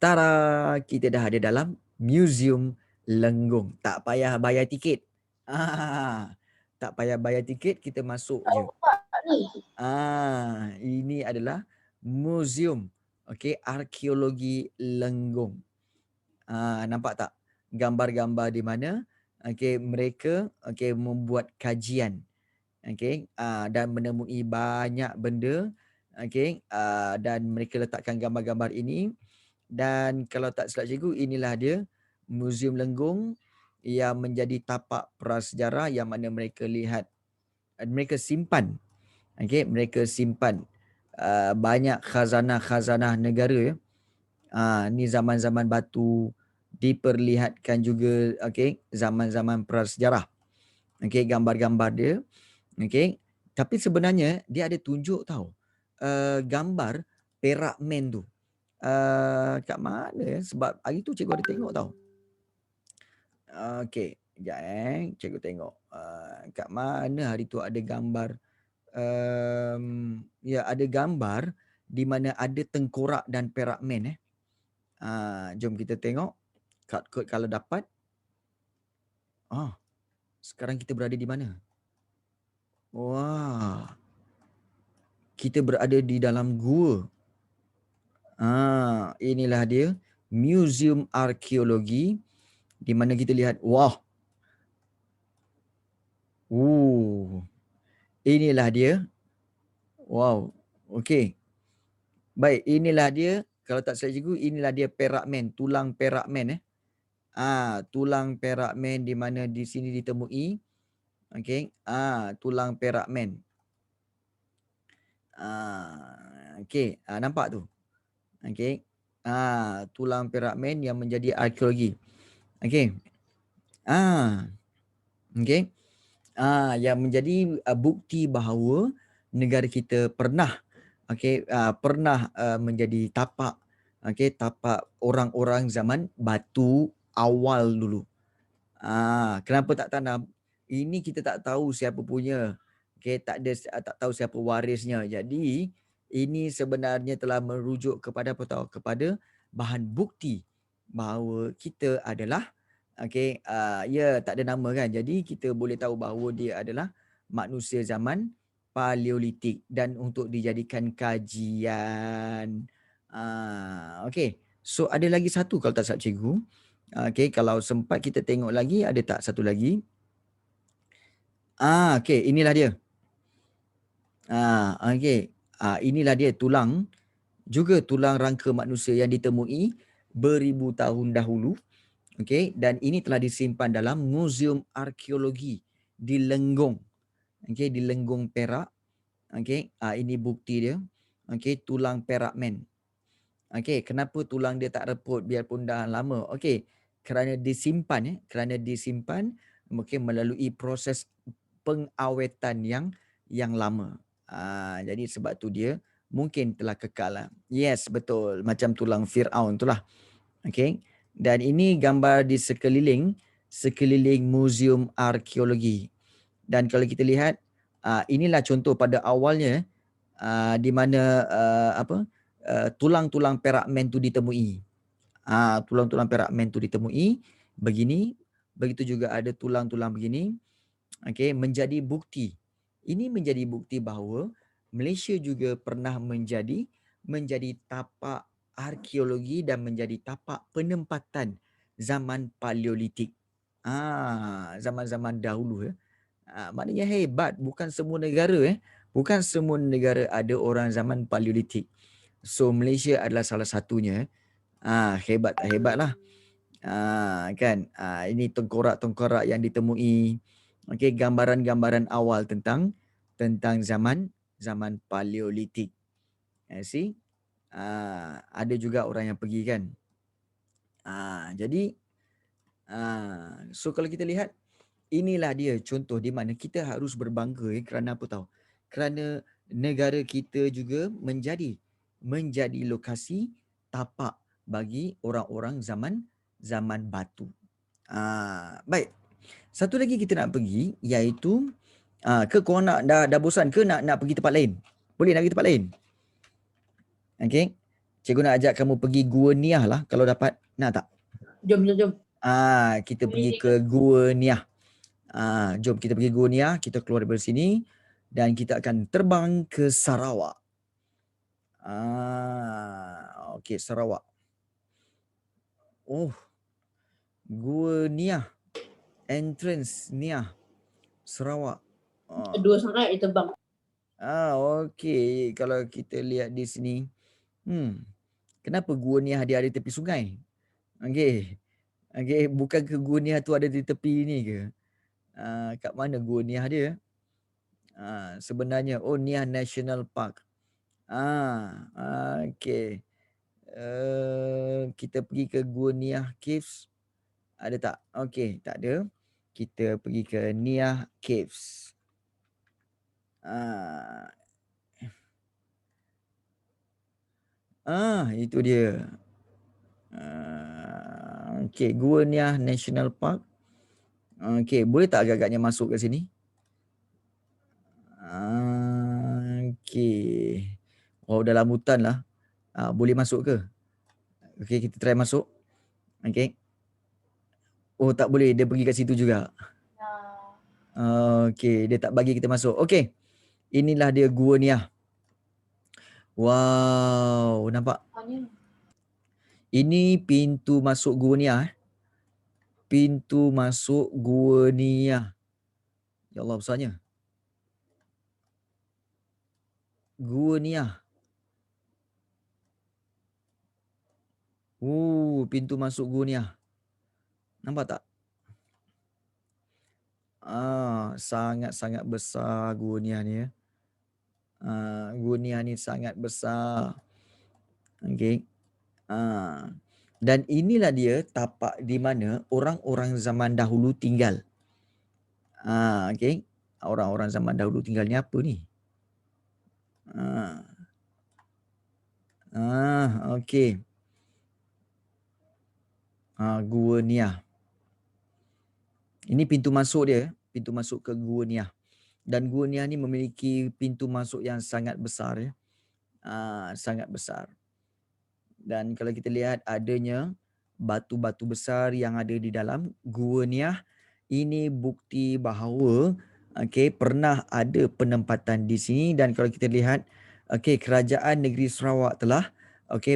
Speaker 1: Tara, kita dah ada dalam Museum Lenggong. Tak payah bayar tiket. Tak payah bayar tiket, kita masuk je. Ini adalah Museum Arkeologi Lenggong. Nampak tak gambar-gambar di mana mereka membuat kajian dan menemui banyak benda dan mereka letakkan gambar-gambar ini. Dan kalau tak silap cikgu, inilah dia Museum Lenggong yang menjadi tapak prasejarah yang mana mereka lihat, mereka simpan mereka simpan banyak khazanah-khazanah negara ya. Ni zaman-zaman batu, diperlihatkan juga zaman-zaman prasejarah. Gambar-gambar dia. Tapi sebenarnya dia ada tunjuk tahu gambar Perak Man tu. Kat mana ya? Sebab hari tu cikgu ada tengok tau. Sekejap cikgu tengok. Kat mana hari tu ada gambar. Ada gambar di mana ada tengkorak dan Perak Man. Jom kita tengok. Cut kalau dapat. Sekarang kita berada di mana? Wah. Kita berada di dalam gua. Inilah dia Museum Arkeologi di mana kita lihat inilah dia. Wow. Baik, inilah dia. Kalau tak silap cikgu, inilah dia Perak Man, tulang Perak Man tulang Perak Man di mana di sini ditemui. Tulang Perak Man. Nampak tu. Tulang Perak Man yang menjadi arkeologi. Yang menjadi bukti bahawa negara kita pernah menjadi tapak tapak orang-orang zaman batu awal dulu. Kenapa tak tanam? Ini kita tak tahu siapa punya. Tak tahu siapa warisnya. Jadi ini sebenarnya telah merujuk kepada apa tahu? Kepada bahan bukti bahawa kita adalah tak ada nama kan. Jadi kita boleh tahu bahawa dia adalah manusia zaman Paleolitik dan untuk dijadikan kajian. So ada lagi satu kalau tak silap cikgu. Kalau sempat kita tengok lagi, ada tak satu lagi? Inilah dia. Okey. Inilah dia tulang, juga tulang rangka manusia yang ditemui beribu tahun dahulu. Okey, dan ini telah disimpan dalam Muzium Arkeologi di Lenggong. Okey, di Lenggong, Perak. Okey, ini bukti dia. Okey, tulang perak man. Okey, kenapa tulang dia tak reput biarpun dah lama? Okey, kerana disimpan mungkin melalui proses pengawetan yang lama. Jadi sebab tu dia mungkin telah kekal lah. Yes, betul. Macam tulang Firaun itulah. Okey. Dan ini gambar di sekeliling Muzium Arkeologi. Dan kalau kita lihat, inilah contoh pada awalnya di mana tulang-tulang perak man tu ditemui. Tulang-tulang perak man tu ditemui begini, begitu juga ada tulang-tulang begini. Okey, menjadi bukti. Ini menjadi bukti bahawa Malaysia juga pernah menjadi tapak arkeologi dan menjadi tapak penempatan zaman Paleolitik. Zaman-zaman dahulu ya. Maknanya hebat, bukan semua negara ada orang zaman Paleolitik. So Malaysia adalah salah satunya. Hebat tak hebat lah. Kan. Ini tengkorak-tengkorak yang ditemui. Okey, gambaran-gambaran awal tentang zaman Paleolitik. See? Ada juga orang yang pergi kan. Jadi so kalau kita lihat, inilah dia contoh di mana kita harus berbangga kerana apa tahu? Kerana negara kita juga menjadi lokasi tapak bagi orang-orang zaman batu. Baik. Satu lagi kita nak pergi iaitu ke korang nak dah bosan ke nak pergi tempat lain? Boleh nak pergi tempat lain? Okey. Cikgu nak ajak kamu pergi Gua Niah lah kalau dapat. Nak tak?
Speaker 2: Jom.
Speaker 1: Kita pergi ke Gua Niah. Jom kita pergi Gua Niah, kita keluar dari sini dan kita akan terbang ke Sarawak. Okey, Sarawak. Oh. Gua Niah. Entrance Niah. Sarawak.
Speaker 2: Dua sangat dia terbang.
Speaker 1: Okey. Kalau kita lihat di sini. Kenapa Gua Niah dia ada tepi sungai? Okey. Bukan ke Gua Niah tu ada di tepi ni ke? Kat mana Gua Niah dia? Sebenarnya Niah National Park. Okey. Kita pergi ke Gua Niah Caves. Ada tak? Okey, tak ada. Kita pergi ke Niah Caves. Itu dia. Okey, Gua Niah National Park. Okey, boleh tak agak-agaknya masuk ke sini? Okey. Dalam hutan lah. Boleh masuk ke? Okey, kita try masuk. Okey. Tak boleh. Dia pergi kat situ juga. Okey, dia tak bagi kita masuk. Okey. Inilah dia Gua Niah. Wow, nampak? Ini pintu masuk Gua Niah. Pintu masuk Gua Niah. Ya Allah, besarnya. Gua Niah. Pintu masuk Gua Niah. Nampak tak? Sangat-sangat besar Gua Niah ni ya. Gua Niah ni sangat besar. Okey. Dan inilah dia tapak di mana orang-orang zaman dahulu tinggal. Okey. Orang-orang zaman dahulu tinggal ni apa ni? Okey. Gua Niah. Ini pintu masuk dia, pintu masuk ke Gua Niah. Dan Gua Niah ni memiliki pintu masuk yang sangat besar ya. Sangat besar. Dan kalau kita lihat adanya batu-batu besar yang ada di dalam Gua Niah, ini bukti bahawa pernah ada penempatan di sini. Dan kalau kita lihat kerajaan negeri Sarawak telah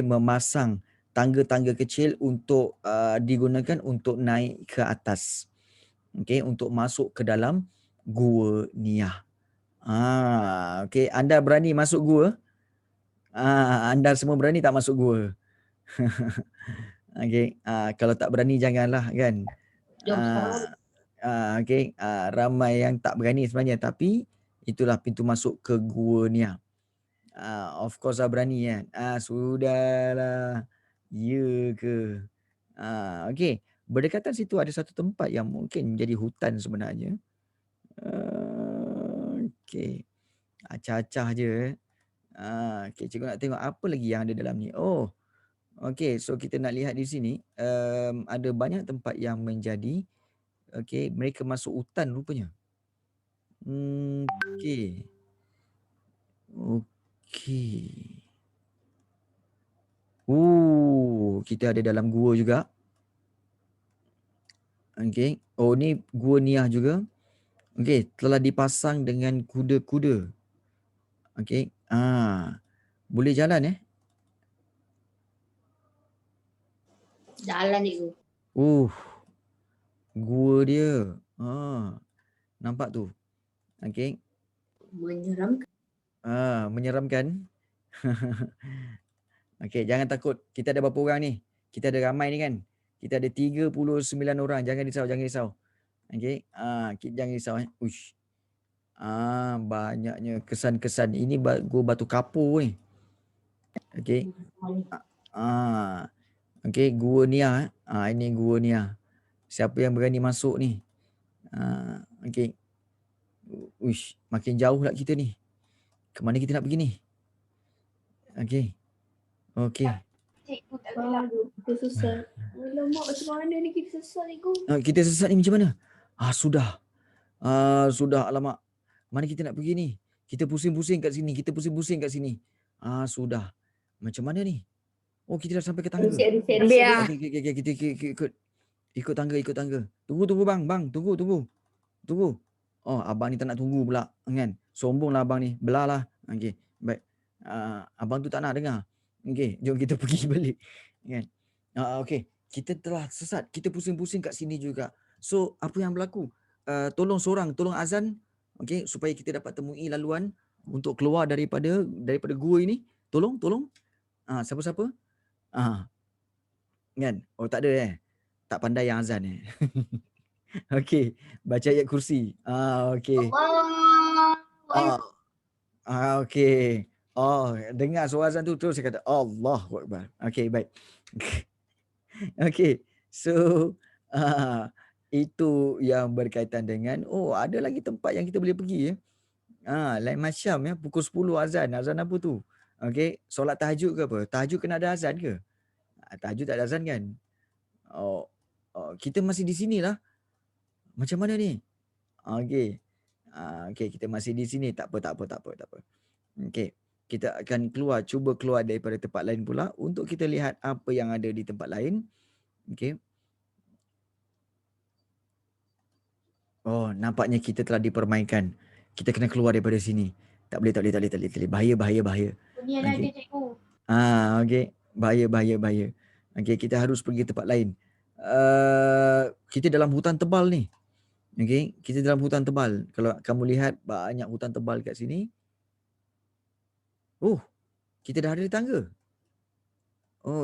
Speaker 1: memasang tangga-tangga kecil untuk digunakan untuk naik ke atas. Untuk masuk ke dalam Gua Niah. Okey, anda berani masuk gua? Anda semua berani tak masuk gua? Okey, kalau tak berani janganlah kan.
Speaker 2: Jom sekarang.
Speaker 1: Okey, ramai yang tak berani sebenarnya, tapi itulah pintu masuk ke gua Nia. Of course lah berani kan. Sudahlah. Ya ke? Okey, berdekatan situ ada satu tempat yang mungkin menjadi hutan sebenarnya. Okey, acah-acah je. Okey, cikgu nak tengok apa lagi yang ada dalam ni. Oh, okey, so kita nak lihat di sini, ada banyak tempat yang menjadi, okey, mereka masuk hutan rupanya. Okey. Okey. Kita ada dalam gua juga. Okey. Oh, ni gua Niah juga. Okey, telah dipasang dengan kuda-kuda. Okey. Boleh jalan
Speaker 2: Jalan cikgu.
Speaker 1: Gua dia. Nampak tu. Okey.
Speaker 2: Menyeramkan.
Speaker 1: Menyeramkan. Okey, jangan takut. Kita ada berapa orang ni? Kita ada ramai ni kan? Kita ada 39 orang. Jangan risau, jangan risau. Okey. Jangan risau Uish. Banyaknya kesan-kesan. Ini gua batu kapur ni. Okey. Okey, gua Nia. Ini gua Nia. Siapa yang berani masuk ni? Okey. Uish, makin jauh lah kita ni. Ke mana kita nak pergi ni? Okey. Okey.
Speaker 2: Cikgu tak gelap.
Speaker 3: Kita sesat. Alamak, macam mana ni kita sesat cikgu?
Speaker 1: Kita sesat ni macam mana? Sudah. Sudah, alamak. Mana kita nak pergi ni? Kita pusing-pusing kat sini. Sudah. Macam mana ni? Oh, kita dah sampai ke tangga.
Speaker 3: Biar.
Speaker 1: Okey, kita ikut tangga. Tunggu bang. Tunggu. Oh, abang ni tak nak tunggu pula kan. Sombonglah abang ni. Belah lah. Okey, baik. Abang tu tak nak dengar. Okey, jom kita pergi balik. Kan. Okey, kita telah sesat. Kita pusing-pusing kat sini juga. So, apa yang berlaku? Tolong azan, okey, supaya kita dapat temui laluan untuk keluar daripada gua ini. Tolong. Siapa-siapa? Kan? Oh, tak ada tak pandai yang azan Okey, baca ayat kursi. Okey. Okey. Dengar suara azan tu terus saya kata Allahu Akbar. Okey, baik. Okey. So, itu yang berkaitan dengan ada lagi tempat yang kita boleh pergi lain macam pukul 10 azan. Azan apa tu? Okey, solat tahajud ke apa? Tahajud kena ada azan ke? Tahajud tak ada azan kan? Kita masih di sinilah. Macam mana ni? Okey. Okey, kita masih di sini. Tak apa. Okey. Kita akan cuba keluar daripada tempat lain pula untuk kita lihat apa yang ada di tempat lain. Okey. Nampaknya kita telah dipermainkan. Kita kena keluar daripada sini. Tak boleh. Bahaya.
Speaker 2: Ni ada cikgu.
Speaker 1: Okey. Bahaya. Okey, kita harus pergi tempat lain. Kita dalam hutan tebal ni. Okey, kita dalam hutan tebal. Kalau kamu lihat banyak hutan tebal kat sini. Kita dah ada di tangga.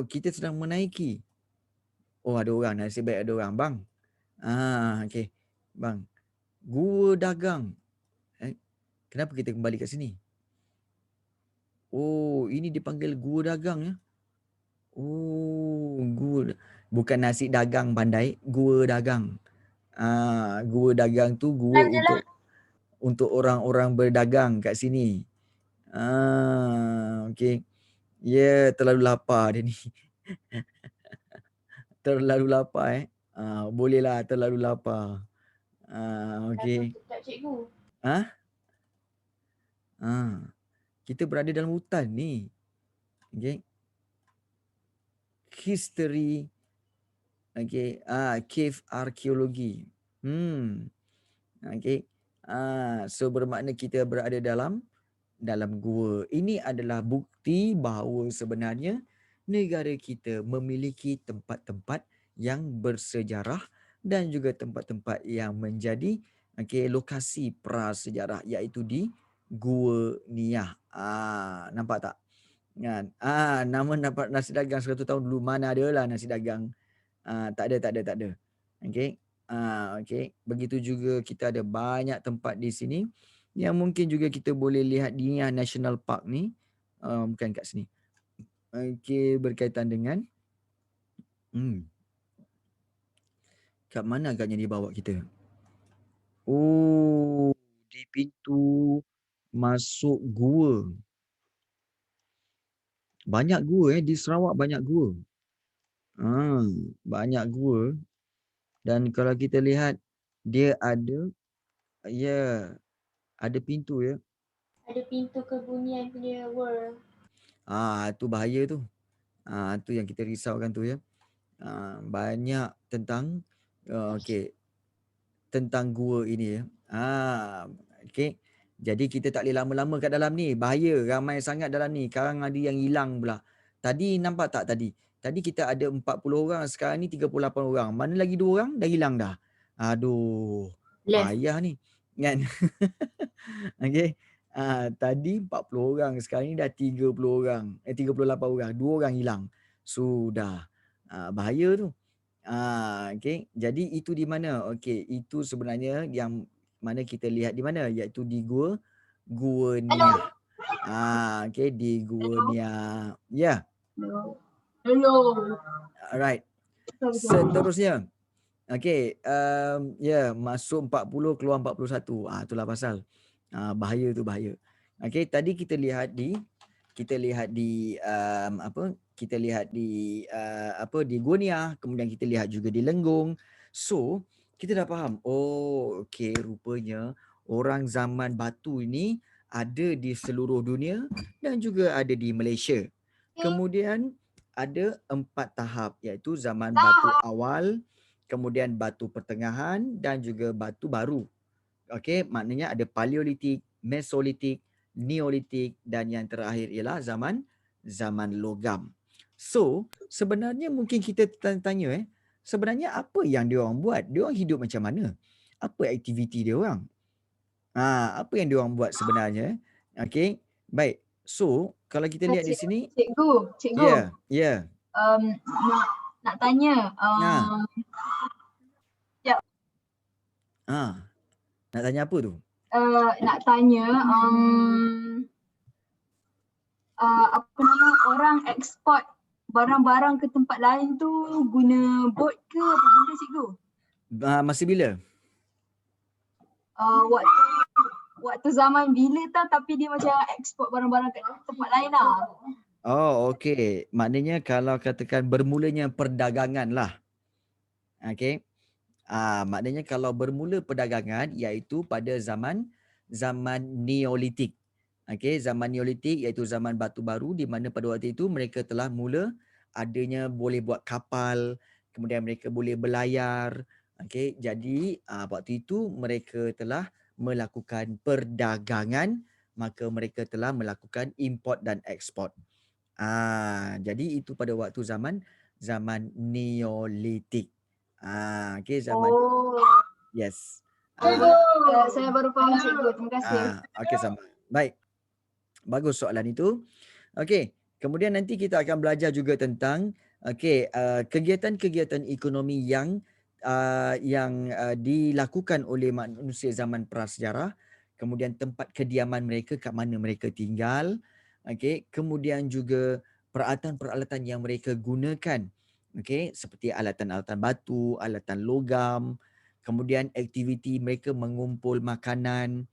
Speaker 1: Kita sedang menaiki. Ada orang. Nasib baik ada orang. Bang. Okey. Bang. Gua dagang. Kenapa kita kembali kat sini? Ini dipanggil gua dagang ya. Gua. Bukan nasi dagang pandai. Gua dagang. Gua dagang tu gua untuk orang-orang berdagang kat sini. Okey. Terlalu lapar dia ni. Terlalu lapar bolehlah terlalu lapar. Okey.
Speaker 2: Tak cikgu.
Speaker 1: Kita berada dalam hutan ni. Okey. History. Okey. Cave arkeologi. Okey. So bermakna kita berada dalam gua. Ini adalah bukti bahawa sebenarnya negara kita memiliki tempat-tempat yang bersejarah dan juga tempat-tempat yang menjadi lokasi prasejarah, iaitu di Gueniah. Nampak tak? Kan? Nama nasi dagang 100 tahun dulu mana ada lah nasi dagang. Tak ada. Okey. Okey. Begitu juga kita ada banyak tempat di sini yang mungkin juga kita boleh lihat di Niah National Park ni. Bukan kat sini. Okey, berkaitan dengan kat mana agaknya dia bawa kita? Oh, di pintu masuk gua. Banyak gua di Sarawak banyak gua. Banyak gua dan kalau kita lihat dia ada ada pintu ya.
Speaker 2: Ada pintu kebunian punya world.
Speaker 1: Tu bahaya tu. Tu yang kita risaukan tu ya. Banyak tentang okey, tentang gua ini ya. Okey. Jadi kita tak boleh lama-lama kat dalam ni. Bahaya, ramai sangat dalam ni. Sekarang ada yang hilang pula. Tadi nampak tak tadi? Tadi kita ada 40 orang, sekarang ni 38 orang. Mana lagi 2 orang dah hilang dah. Aduh,
Speaker 2: Left.
Speaker 1: payah ni. Kan? Okey. Tadi 40 orang, sekarang ni dah 30 orang. 38 orang. 2 orang hilang. Sudah. Bahaya tu. Okey. Jadi itu di mana? Okey, itu sebenarnya yang mana kita lihat di mana? Iaitu di Gua Niah. Okey, di Gua Niah. Ya.
Speaker 2: Hello.
Speaker 1: Alright. Seterusnya. Okey, masuk 40 keluar 41. Itulah pasal. Bahaya tu bahaya. Okey, tadi kita lihat di di Gua Niah, kemudian kita lihat juga di Lenggong. So, kita dah faham. Oh, okey, rupanya orang zaman batu ini ada di seluruh dunia dan juga ada di Malaysia. Kemudian ada 4 tahap iaitu zaman batu awal, kemudian batu pertengahan dan juga batu baru. Okey, maknanya ada Paleolitik, Mesolitik, Neolitik dan yang terakhir ialah zaman logam. So, sebenarnya mungkin kita tanya sebenarnya apa yang diorang buat? Diorang hidup macam mana? Apa aktiviti diorang? Apa yang diorang buat sebenarnya? Okey. Baik. So, kalau kita lihat di sini,
Speaker 4: Cikgu.
Speaker 1: ya.
Speaker 4: Nak tanya.
Speaker 1: Nak tanya apa tu?
Speaker 4: Nak tanya apa nama orang ekspor barang-barang ke tempat lain tu guna bot ke apa benda cikgu?
Speaker 1: Masa bila?
Speaker 4: Waktu zaman bila tapi dia macam ekspor barang-barang ke tempat lain lah.
Speaker 1: Oh, okey. Maknanya kalau katakan bermulanya perdagangan lah. Okey. Maknanya kalau bermula perdagangan iaitu pada zaman Neolitik. Okey, zaman Neolitik iaitu zaman batu baru di mana pada waktu itu mereka telah mula adanya boleh buat kapal, kemudian mereka boleh berlayar. Okey, jadi waktu itu mereka telah melakukan perdagangan, maka mereka telah melakukan import dan ekspor. Jadi itu pada waktu zaman Neolitik. Okey, zaman yes.
Speaker 4: Saya baru faham cikgu. Terima kasih.
Speaker 1: Okey, sama. Baik. Bagus soalan itu. Okey, kemudian nanti kita akan belajar juga tentang kegiatan-kegiatan ekonomi yang dilakukan oleh manusia zaman prasejarah, kemudian tempat kediaman mereka, kat mana mereka tinggal, okey, kemudian juga peralatan-peralatan yang mereka gunakan, okey, seperti alatan-alatan batu, alatan logam, kemudian aktiviti mereka mengumpul makanan,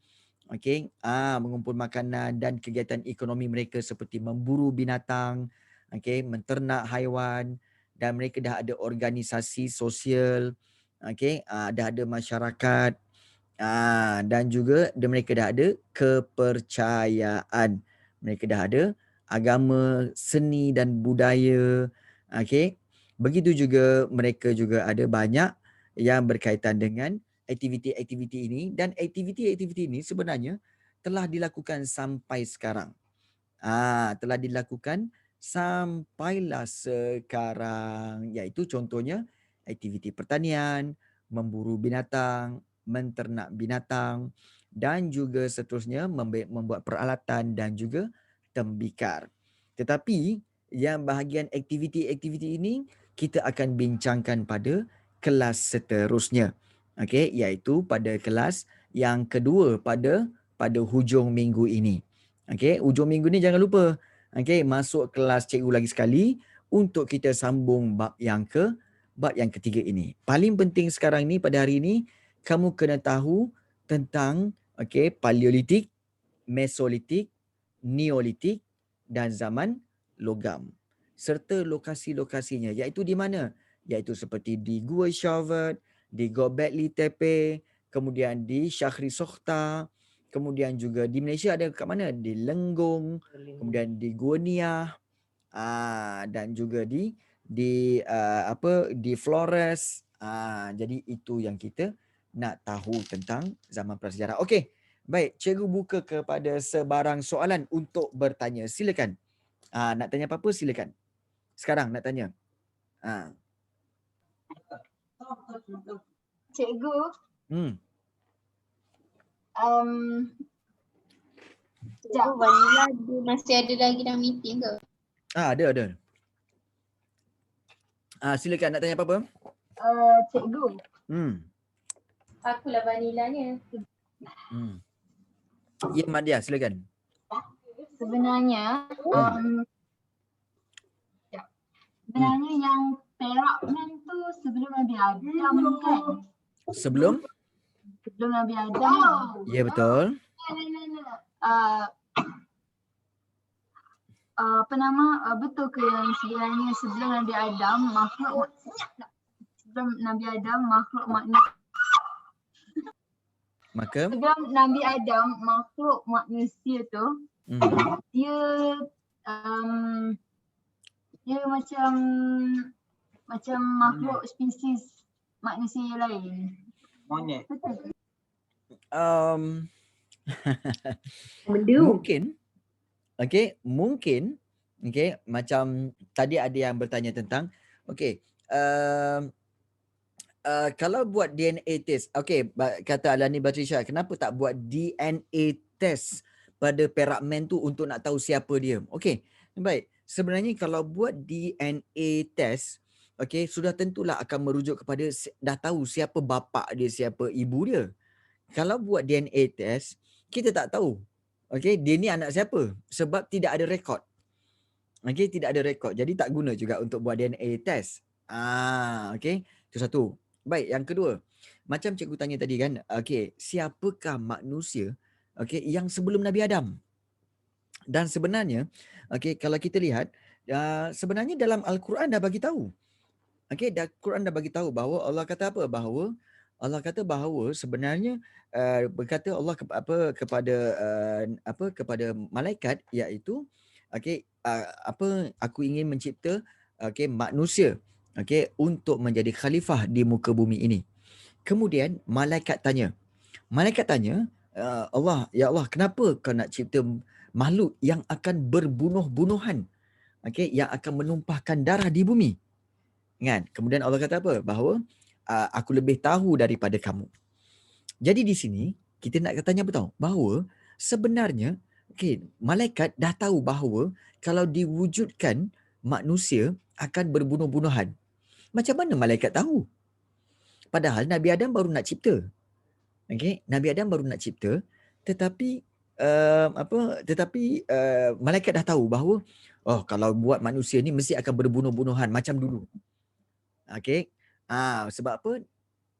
Speaker 1: okey, mengumpul makanan dan kegiatan ekonomi mereka seperti memburu binatang, okey, menternak haiwan dan mereka dah ada organisasi sosial, okey, dah ada masyarakat, dan juga mereka dah ada kepercayaan. Mereka dah ada agama, seni dan budaya, okey. Begitu juga mereka juga ada banyak yang berkaitan dengan aktiviti-aktiviti ini dan aktiviti-aktiviti ini sebenarnya telah dilakukan sampai sekarang. Telah dilakukan sampailah sekarang, iaitu contohnya aktiviti pertanian, memburu binatang, menternak binatang dan juga seterusnya membuat peralatan dan juga tembikar. Tetapi yang bahagian aktiviti-aktiviti ini kita akan bincangkan pada kelas seterusnya. Okey, iaitu pada kelas yang kedua pada hujung minggu ini. Okey, hujung minggu ni jangan lupa. Okey, masuk kelas cikgu lagi sekali untuk kita sambung bab yang ketiga ini. Paling penting sekarang ni pada hari ini kamu kena tahu tentang Paleolitik, Mesolitik, Neolitik dan zaman logam. Serta lokasi-lokasinya iaitu di mana? Iaitu seperti di Gua Shavert, di Göbekli Tepe, kemudian di Syahri Sokhtar, kemudian juga di Malaysia ada kat mana? Di Lenggong, kemudian di Gua Niah, dan juga di Flores. Jadi itu yang kita nak tahu tentang zaman prasejarah. Okey. Baik, cikgu buka kepada sebarang soalan untuk bertanya. Silakan. Nak tanya apa-apa silakan. Sekarang nak tanya.
Speaker 4: Cikgu,
Speaker 2: Sekejap, Vanilla dia masih ada lagi dalam meeting ke?
Speaker 1: Ada. Silakan nak tanya apa-apa?
Speaker 4: cikgu,
Speaker 2: Akulah Vanillanya.
Speaker 1: Ya, Madia, silakan.
Speaker 4: sebenarnya yang Perak Man tu sebelum Nabi Adam kan?
Speaker 1: Sebelum?
Speaker 4: Sebelum Nabi Adam.
Speaker 1: Ya, betul.
Speaker 4: Betul ke yang sebenarnya sebelum Nabi Adam makhluk manusia
Speaker 1: Maka
Speaker 4: sebelum Nabi Adam makhluk manusia tu dia macam makhluk spesies manusia yang lain.
Speaker 5: Monyet.
Speaker 4: Betul.
Speaker 1: Mungkin. Mungkin. Macam tadi ada yang bertanya tentang kalau buat DNA test, kata Alani Batrisha, kenapa tak buat DNA test pada Perak Man tu untuk nak tahu siapa dia? Baik. Sebenarnya kalau buat DNA test, sudah tentulah akan merujuk kepada dah tahu siapa bapa dia, siapa ibu dia. Kalau buat DNA test, kita tak tahu. Dia ni anak siapa? Sebab tidak ada rekod. Tidak ada rekod. Jadi tak guna juga untuk buat DNA test. Itu satu. Baik, yang kedua. Macam cikgu tanya tadi kan, siapakah manusia yang sebelum Nabi Adam? Dan sebenarnya, kalau kita lihat, sebenarnya dalam Al-Quran dah bagi tahu. Quran dah bagi tahu bahawa Allah kata apa? Allah kata bahawa sebenarnya berkata Allah kepada malaikat, iaitu aku ingin mencipta manusia untuk menjadi khalifah di muka bumi ini. Kemudian malaikat tanya Allah, ya Allah, kenapa kau nak cipta makhluk yang akan berbunuh-bunuhan, yang akan menumpahkan darah di bumi, kan? Kemudian Allah kata apa? Bahawa aku lebih tahu daripada kamu. Jadi di sini kita nak tanya apa tahu? Bahawa sebenarnya malaikat dah tahu bahawa kalau diwujudkan manusia akan berbunuh-bunuhan. Macam mana malaikat tahu? Padahal Nabi Adam baru nak cipta. Nabi Adam baru nak cipta, tetapi malaikat dah tahu bahawa kalau buat manusia ni mesti akan berbunuh-bunuhan macam dulu. Sebab apa?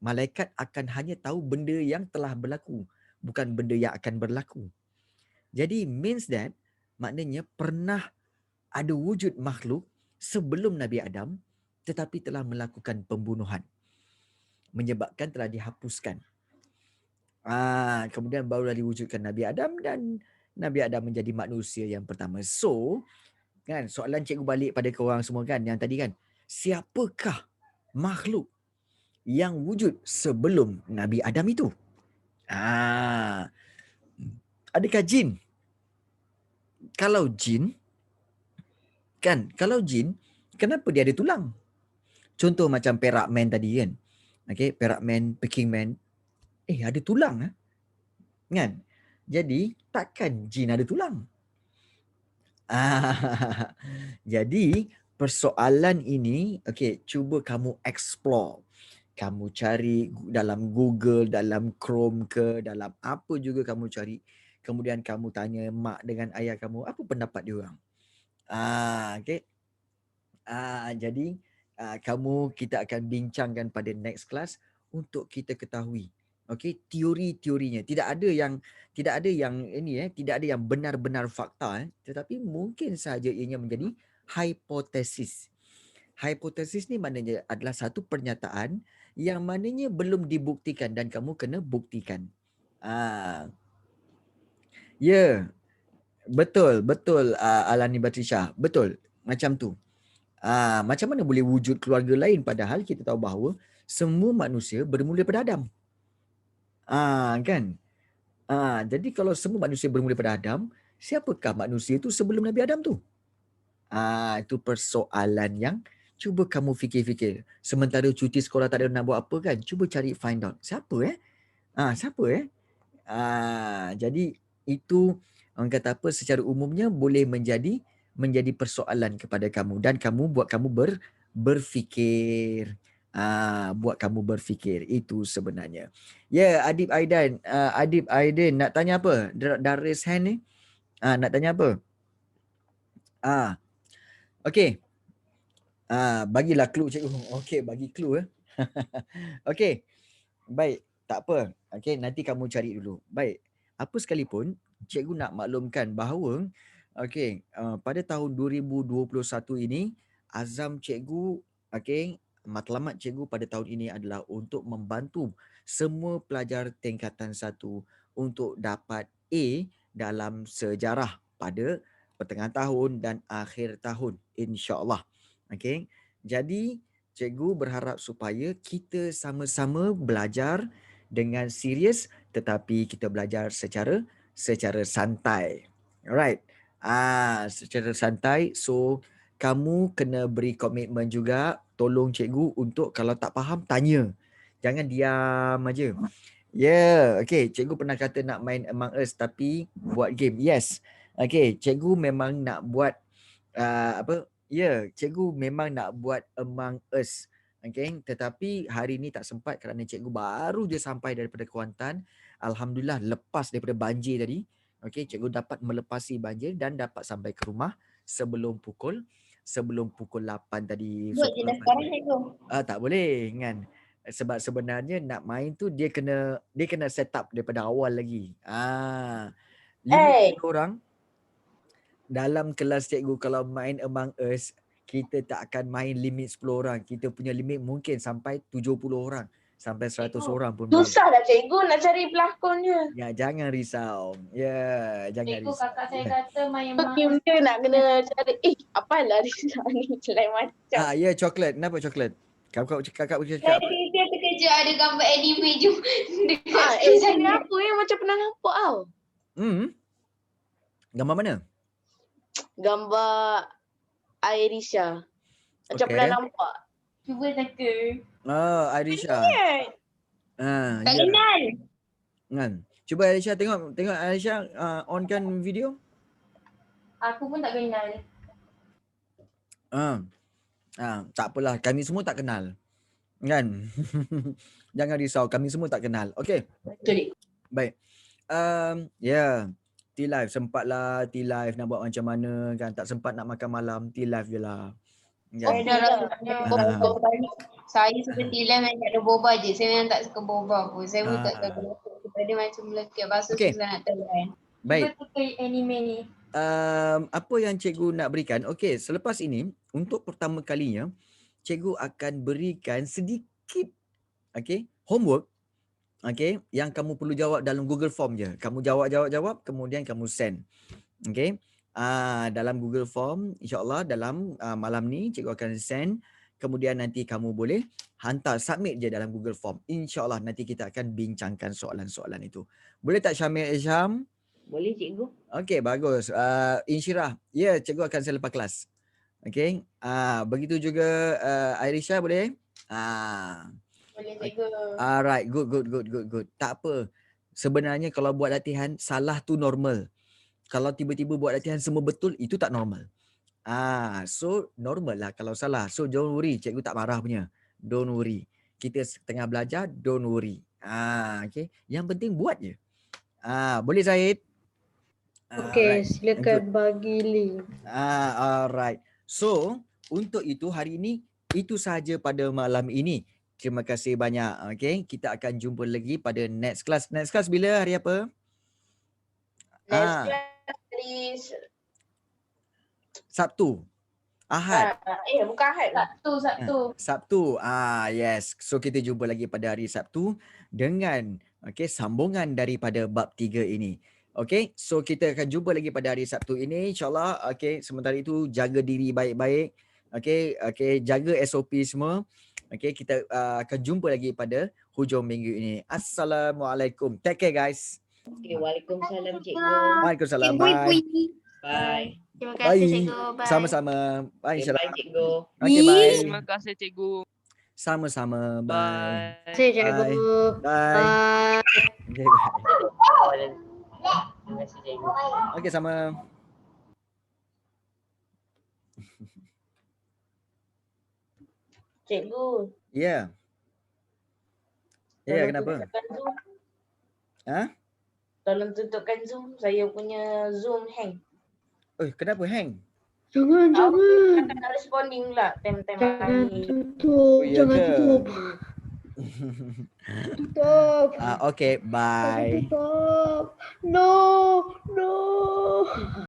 Speaker 1: Malaikat akan hanya tahu benda yang telah berlaku, bukan benda yang akan berlaku. Jadi means that, maknanya pernah ada wujud makhluk sebelum Nabi Adam tetapi telah melakukan pembunuhan, menyebabkan telah dihapuskan. Kemudian barulah diwujudkan Nabi Adam dan Nabi Adam menjadi manusia yang pertama. So, kan, soalan cikgu balik pada korang semua kan, yang tadi kan, siapakah makhluk yang wujud sebelum Nabi Adam itu? Adakah jin? Kalau jin, kenapa dia ada tulang? Contoh macam Perak Man tadi kan. Perak Man, Peking Man, ada tulang. Kan? Jadi takkan jin ada tulang? Ah, jadi persoalan ini, okey, cuba kamu explore. Kamu cari dalam Google, dalam Chrome ke, dalam apa juga kamu cari. Kemudian kamu tanya mak dengan ayah kamu, apa pendapat diorang? Okey. Jadi kita akan bincangkan pada next class untuk kita ketahui, okey, teori-teorinya. Tidak ada yang benar-benar fakta, tetapi mungkin sahaja ianya menjadi hipotesis. Hipotesis ni maknanya adalah satu pernyataan yang maknanya belum dibuktikan dan kamu kena buktikan. Ya, betul Alani Batrisha. Betul. Macam tu. Macam mana boleh wujud keluarga lain padahal kita tahu bahawa semua manusia bermula daripada Adam. Kan? Jadi kalau semua manusia bermula daripada Adam, siapakah manusia itu sebelum Nabi Adam tu? Itu persoalan yang cuba kamu fikir-fikir. Sementara cuti sekolah tak ada nak buat apa kan? Cuba cari find out. Siapa Siapa jadi itu orang kata apa, secara umumnya boleh menjadi persoalan kepada kamu dan buat kamu berfikir. Buat kamu berfikir itu sebenarnya. Ya, Adib Aidin nak tanya apa? Dah raise hand ni. Nak tanya apa? Okey. Bagilah clue cikgu. Okey, bagi clue Okey. Baik, tak apa. Okey, nanti kamu cari dulu. Baik. Apa sekalipun, cikgu nak maklumkan bahawa pada tahun 2021 ini azam cikgu, matlamat cikgu pada tahun ini adalah untuk membantu semua pelajar tingkatan 1 untuk dapat A dalam sejarah pada pertengahan tahun dan akhir tahun, insya-Allah. Jadi cikgu berharap supaya kita sama-sama belajar dengan serius tetapi kita belajar secara santai. Alright. Secara santai. So kamu kena beri komitmen juga, tolong cikgu untuk kalau tak faham tanya. Jangan diam aja. Okay, cikgu pernah kata nak main Among Us tapi buat game. Yes. Okay, cikgu memang nak buat cikgu memang nak buat Among Us. Tetapi hari ni tak sempat kerana cikgu baru je sampai daripada Kuantan. Alhamdulillah lepas daripada banjir tadi. Cikgu dapat melepasi banjir dan dapat sampai ke rumah sebelum pukul 8 tadi.
Speaker 2: Buat je dah sekarang cikgu.
Speaker 1: Tak boleh kan. Sebab sebenarnya nak main tu dia kena set up daripada awal lagi. 50 orang dalam kelas cikgu kalau main Among Us, kita tak akan main limit 10 orang. Kita punya limit mungkin sampai 70 orang. Sampai 100 orang pun boleh.
Speaker 5: Susah dah cikgu nak cari pelakonnya.
Speaker 1: Ya, jangan risau. Jangan
Speaker 2: Cikgu,
Speaker 1: risau.
Speaker 2: kakak saya kata main
Speaker 5: Game dia nak kena cari. Apalah dia ni lain macam.
Speaker 1: Ya, coklat. Kenapa coklat? Kakak boleh
Speaker 2: Saya
Speaker 1: cakap.
Speaker 2: dia terkejut ada gambar anime je dekat
Speaker 5: Ini
Speaker 2: sana.
Speaker 5: apa macam pernah nampak tau.
Speaker 1: Gambar mana?
Speaker 5: Gambar Airisha. Macam
Speaker 1: Okey.
Speaker 5: pernah nampak.
Speaker 2: Cuba teka.
Speaker 1: Airisha.
Speaker 2: Tak kenal.
Speaker 1: Kan. Cuba Airisha tengok Airisha onkan video.
Speaker 2: Aku pun tak kenal.
Speaker 1: Tak apalah, kami semua tak kenal. Kan? Jangan risau, kami semua tak kenal. Okey.
Speaker 5: Betul.
Speaker 1: Baik. T-Live sempatlah, T-Live nak buat macam mana kan, tak sempat nak makan malam, T-Live je lah.
Speaker 2: Saya dah rasa saya seperti lah yang tak ada boba je. Saya memang tak suka boba pun. Saya pun tak tahu kenapa dia macam melekat. Pasal susah nak tahu kan.
Speaker 1: Baik.
Speaker 2: Cuba teka anime ni.
Speaker 1: Apa yang cikgu nak berikan, selepas ini untuk pertama kalinya cikgu akan berikan sedikit homework yang kamu perlu jawab dalam Google Form je. Kamu jawab kemudian kamu send. Dalam Google Form, insya-Allah dalam malam ni cikgu akan send, kemudian nanti kamu boleh hantar submit je dalam Google Form. Insya-Allah nanti kita akan bincangkan soalan-soalan itu. Boleh tak Syamil Isham?
Speaker 5: Boleh cikgu.
Speaker 1: Okey, bagus. Insyirah. Ya, cikgu akan selepas kelas. Begitu juga Airisha boleh?
Speaker 2: Boleh cikgu.
Speaker 1: Alright, good. Tak apa. Sebenarnya kalau buat latihan, salah tu normal. Kalau tiba-tiba buat latihan semua betul, itu tak normal. So normal lah kalau salah. So don't worry, cikgu tak marah punya. Don't worry. Kita tengah belajar, don't worry. Okay. Yang penting buat je. Boleh Zahid?
Speaker 3: Okey, silakan
Speaker 1: Good.
Speaker 3: bagi link.
Speaker 1: Alright. So, untuk itu hari ini itu sahaja pada malam ini. Terima kasih banyak. Okay, kita akan jumpa lagi pada next class. Next class bila? Hari apa?
Speaker 5: Next class hari
Speaker 1: Sabtu. Ahad.
Speaker 5: Bukan Ahad.
Speaker 2: Sabtu.
Speaker 1: Yes. So kita jumpa lagi pada hari Sabtu dengan sambungan daripada bab 3 ini. Okay, so kita akan jumpa lagi pada hari Sabtu ini insyaAllah. Okay, sementara itu jaga diri baik-baik. Okay, jaga SOP semua. Okay, kita akan jumpa lagi pada hujung minggu ini. Assalamualaikum. Take care guys.
Speaker 5: Okay, waalaikumsalam cikgu.
Speaker 1: Waalaikumsalam.
Speaker 3: Cikgu
Speaker 1: Bye.
Speaker 3: Pui.
Speaker 5: Bye.
Speaker 3: Terima
Speaker 1: Bye.
Speaker 3: kasih cikgu. Bye.
Speaker 1: Sama-sama. Bye
Speaker 5: Okay,
Speaker 1: insyaAllah.
Speaker 5: bye cikgu.
Speaker 1: Okay, bye.
Speaker 6: Terima kasih cikgu.
Speaker 1: Sama-sama. Bye.
Speaker 6: Bye.
Speaker 3: Terima kasih cikgu.
Speaker 1: Bye.
Speaker 3: Bye.
Speaker 1: Okay, bye.
Speaker 5: Terima kasih cikgu.
Speaker 1: Okay, sama.
Speaker 5: Cikgu.
Speaker 1: Ya. Ya, kenapa?
Speaker 5: tutupkan Zoom.
Speaker 1: Ha?
Speaker 5: Tolong tutupkan Zoom. Saya punya Zoom hang.
Speaker 1: Kenapa hang?
Speaker 3: Jangan.
Speaker 5: Tak nak responding pula time-time
Speaker 3: Jangan
Speaker 5: hari.
Speaker 3: tutup.
Speaker 1: Ya
Speaker 3: Jangan
Speaker 1: ke?
Speaker 3: tutup. Tutup.
Speaker 1: Okay, bye.
Speaker 3: Tutup. No.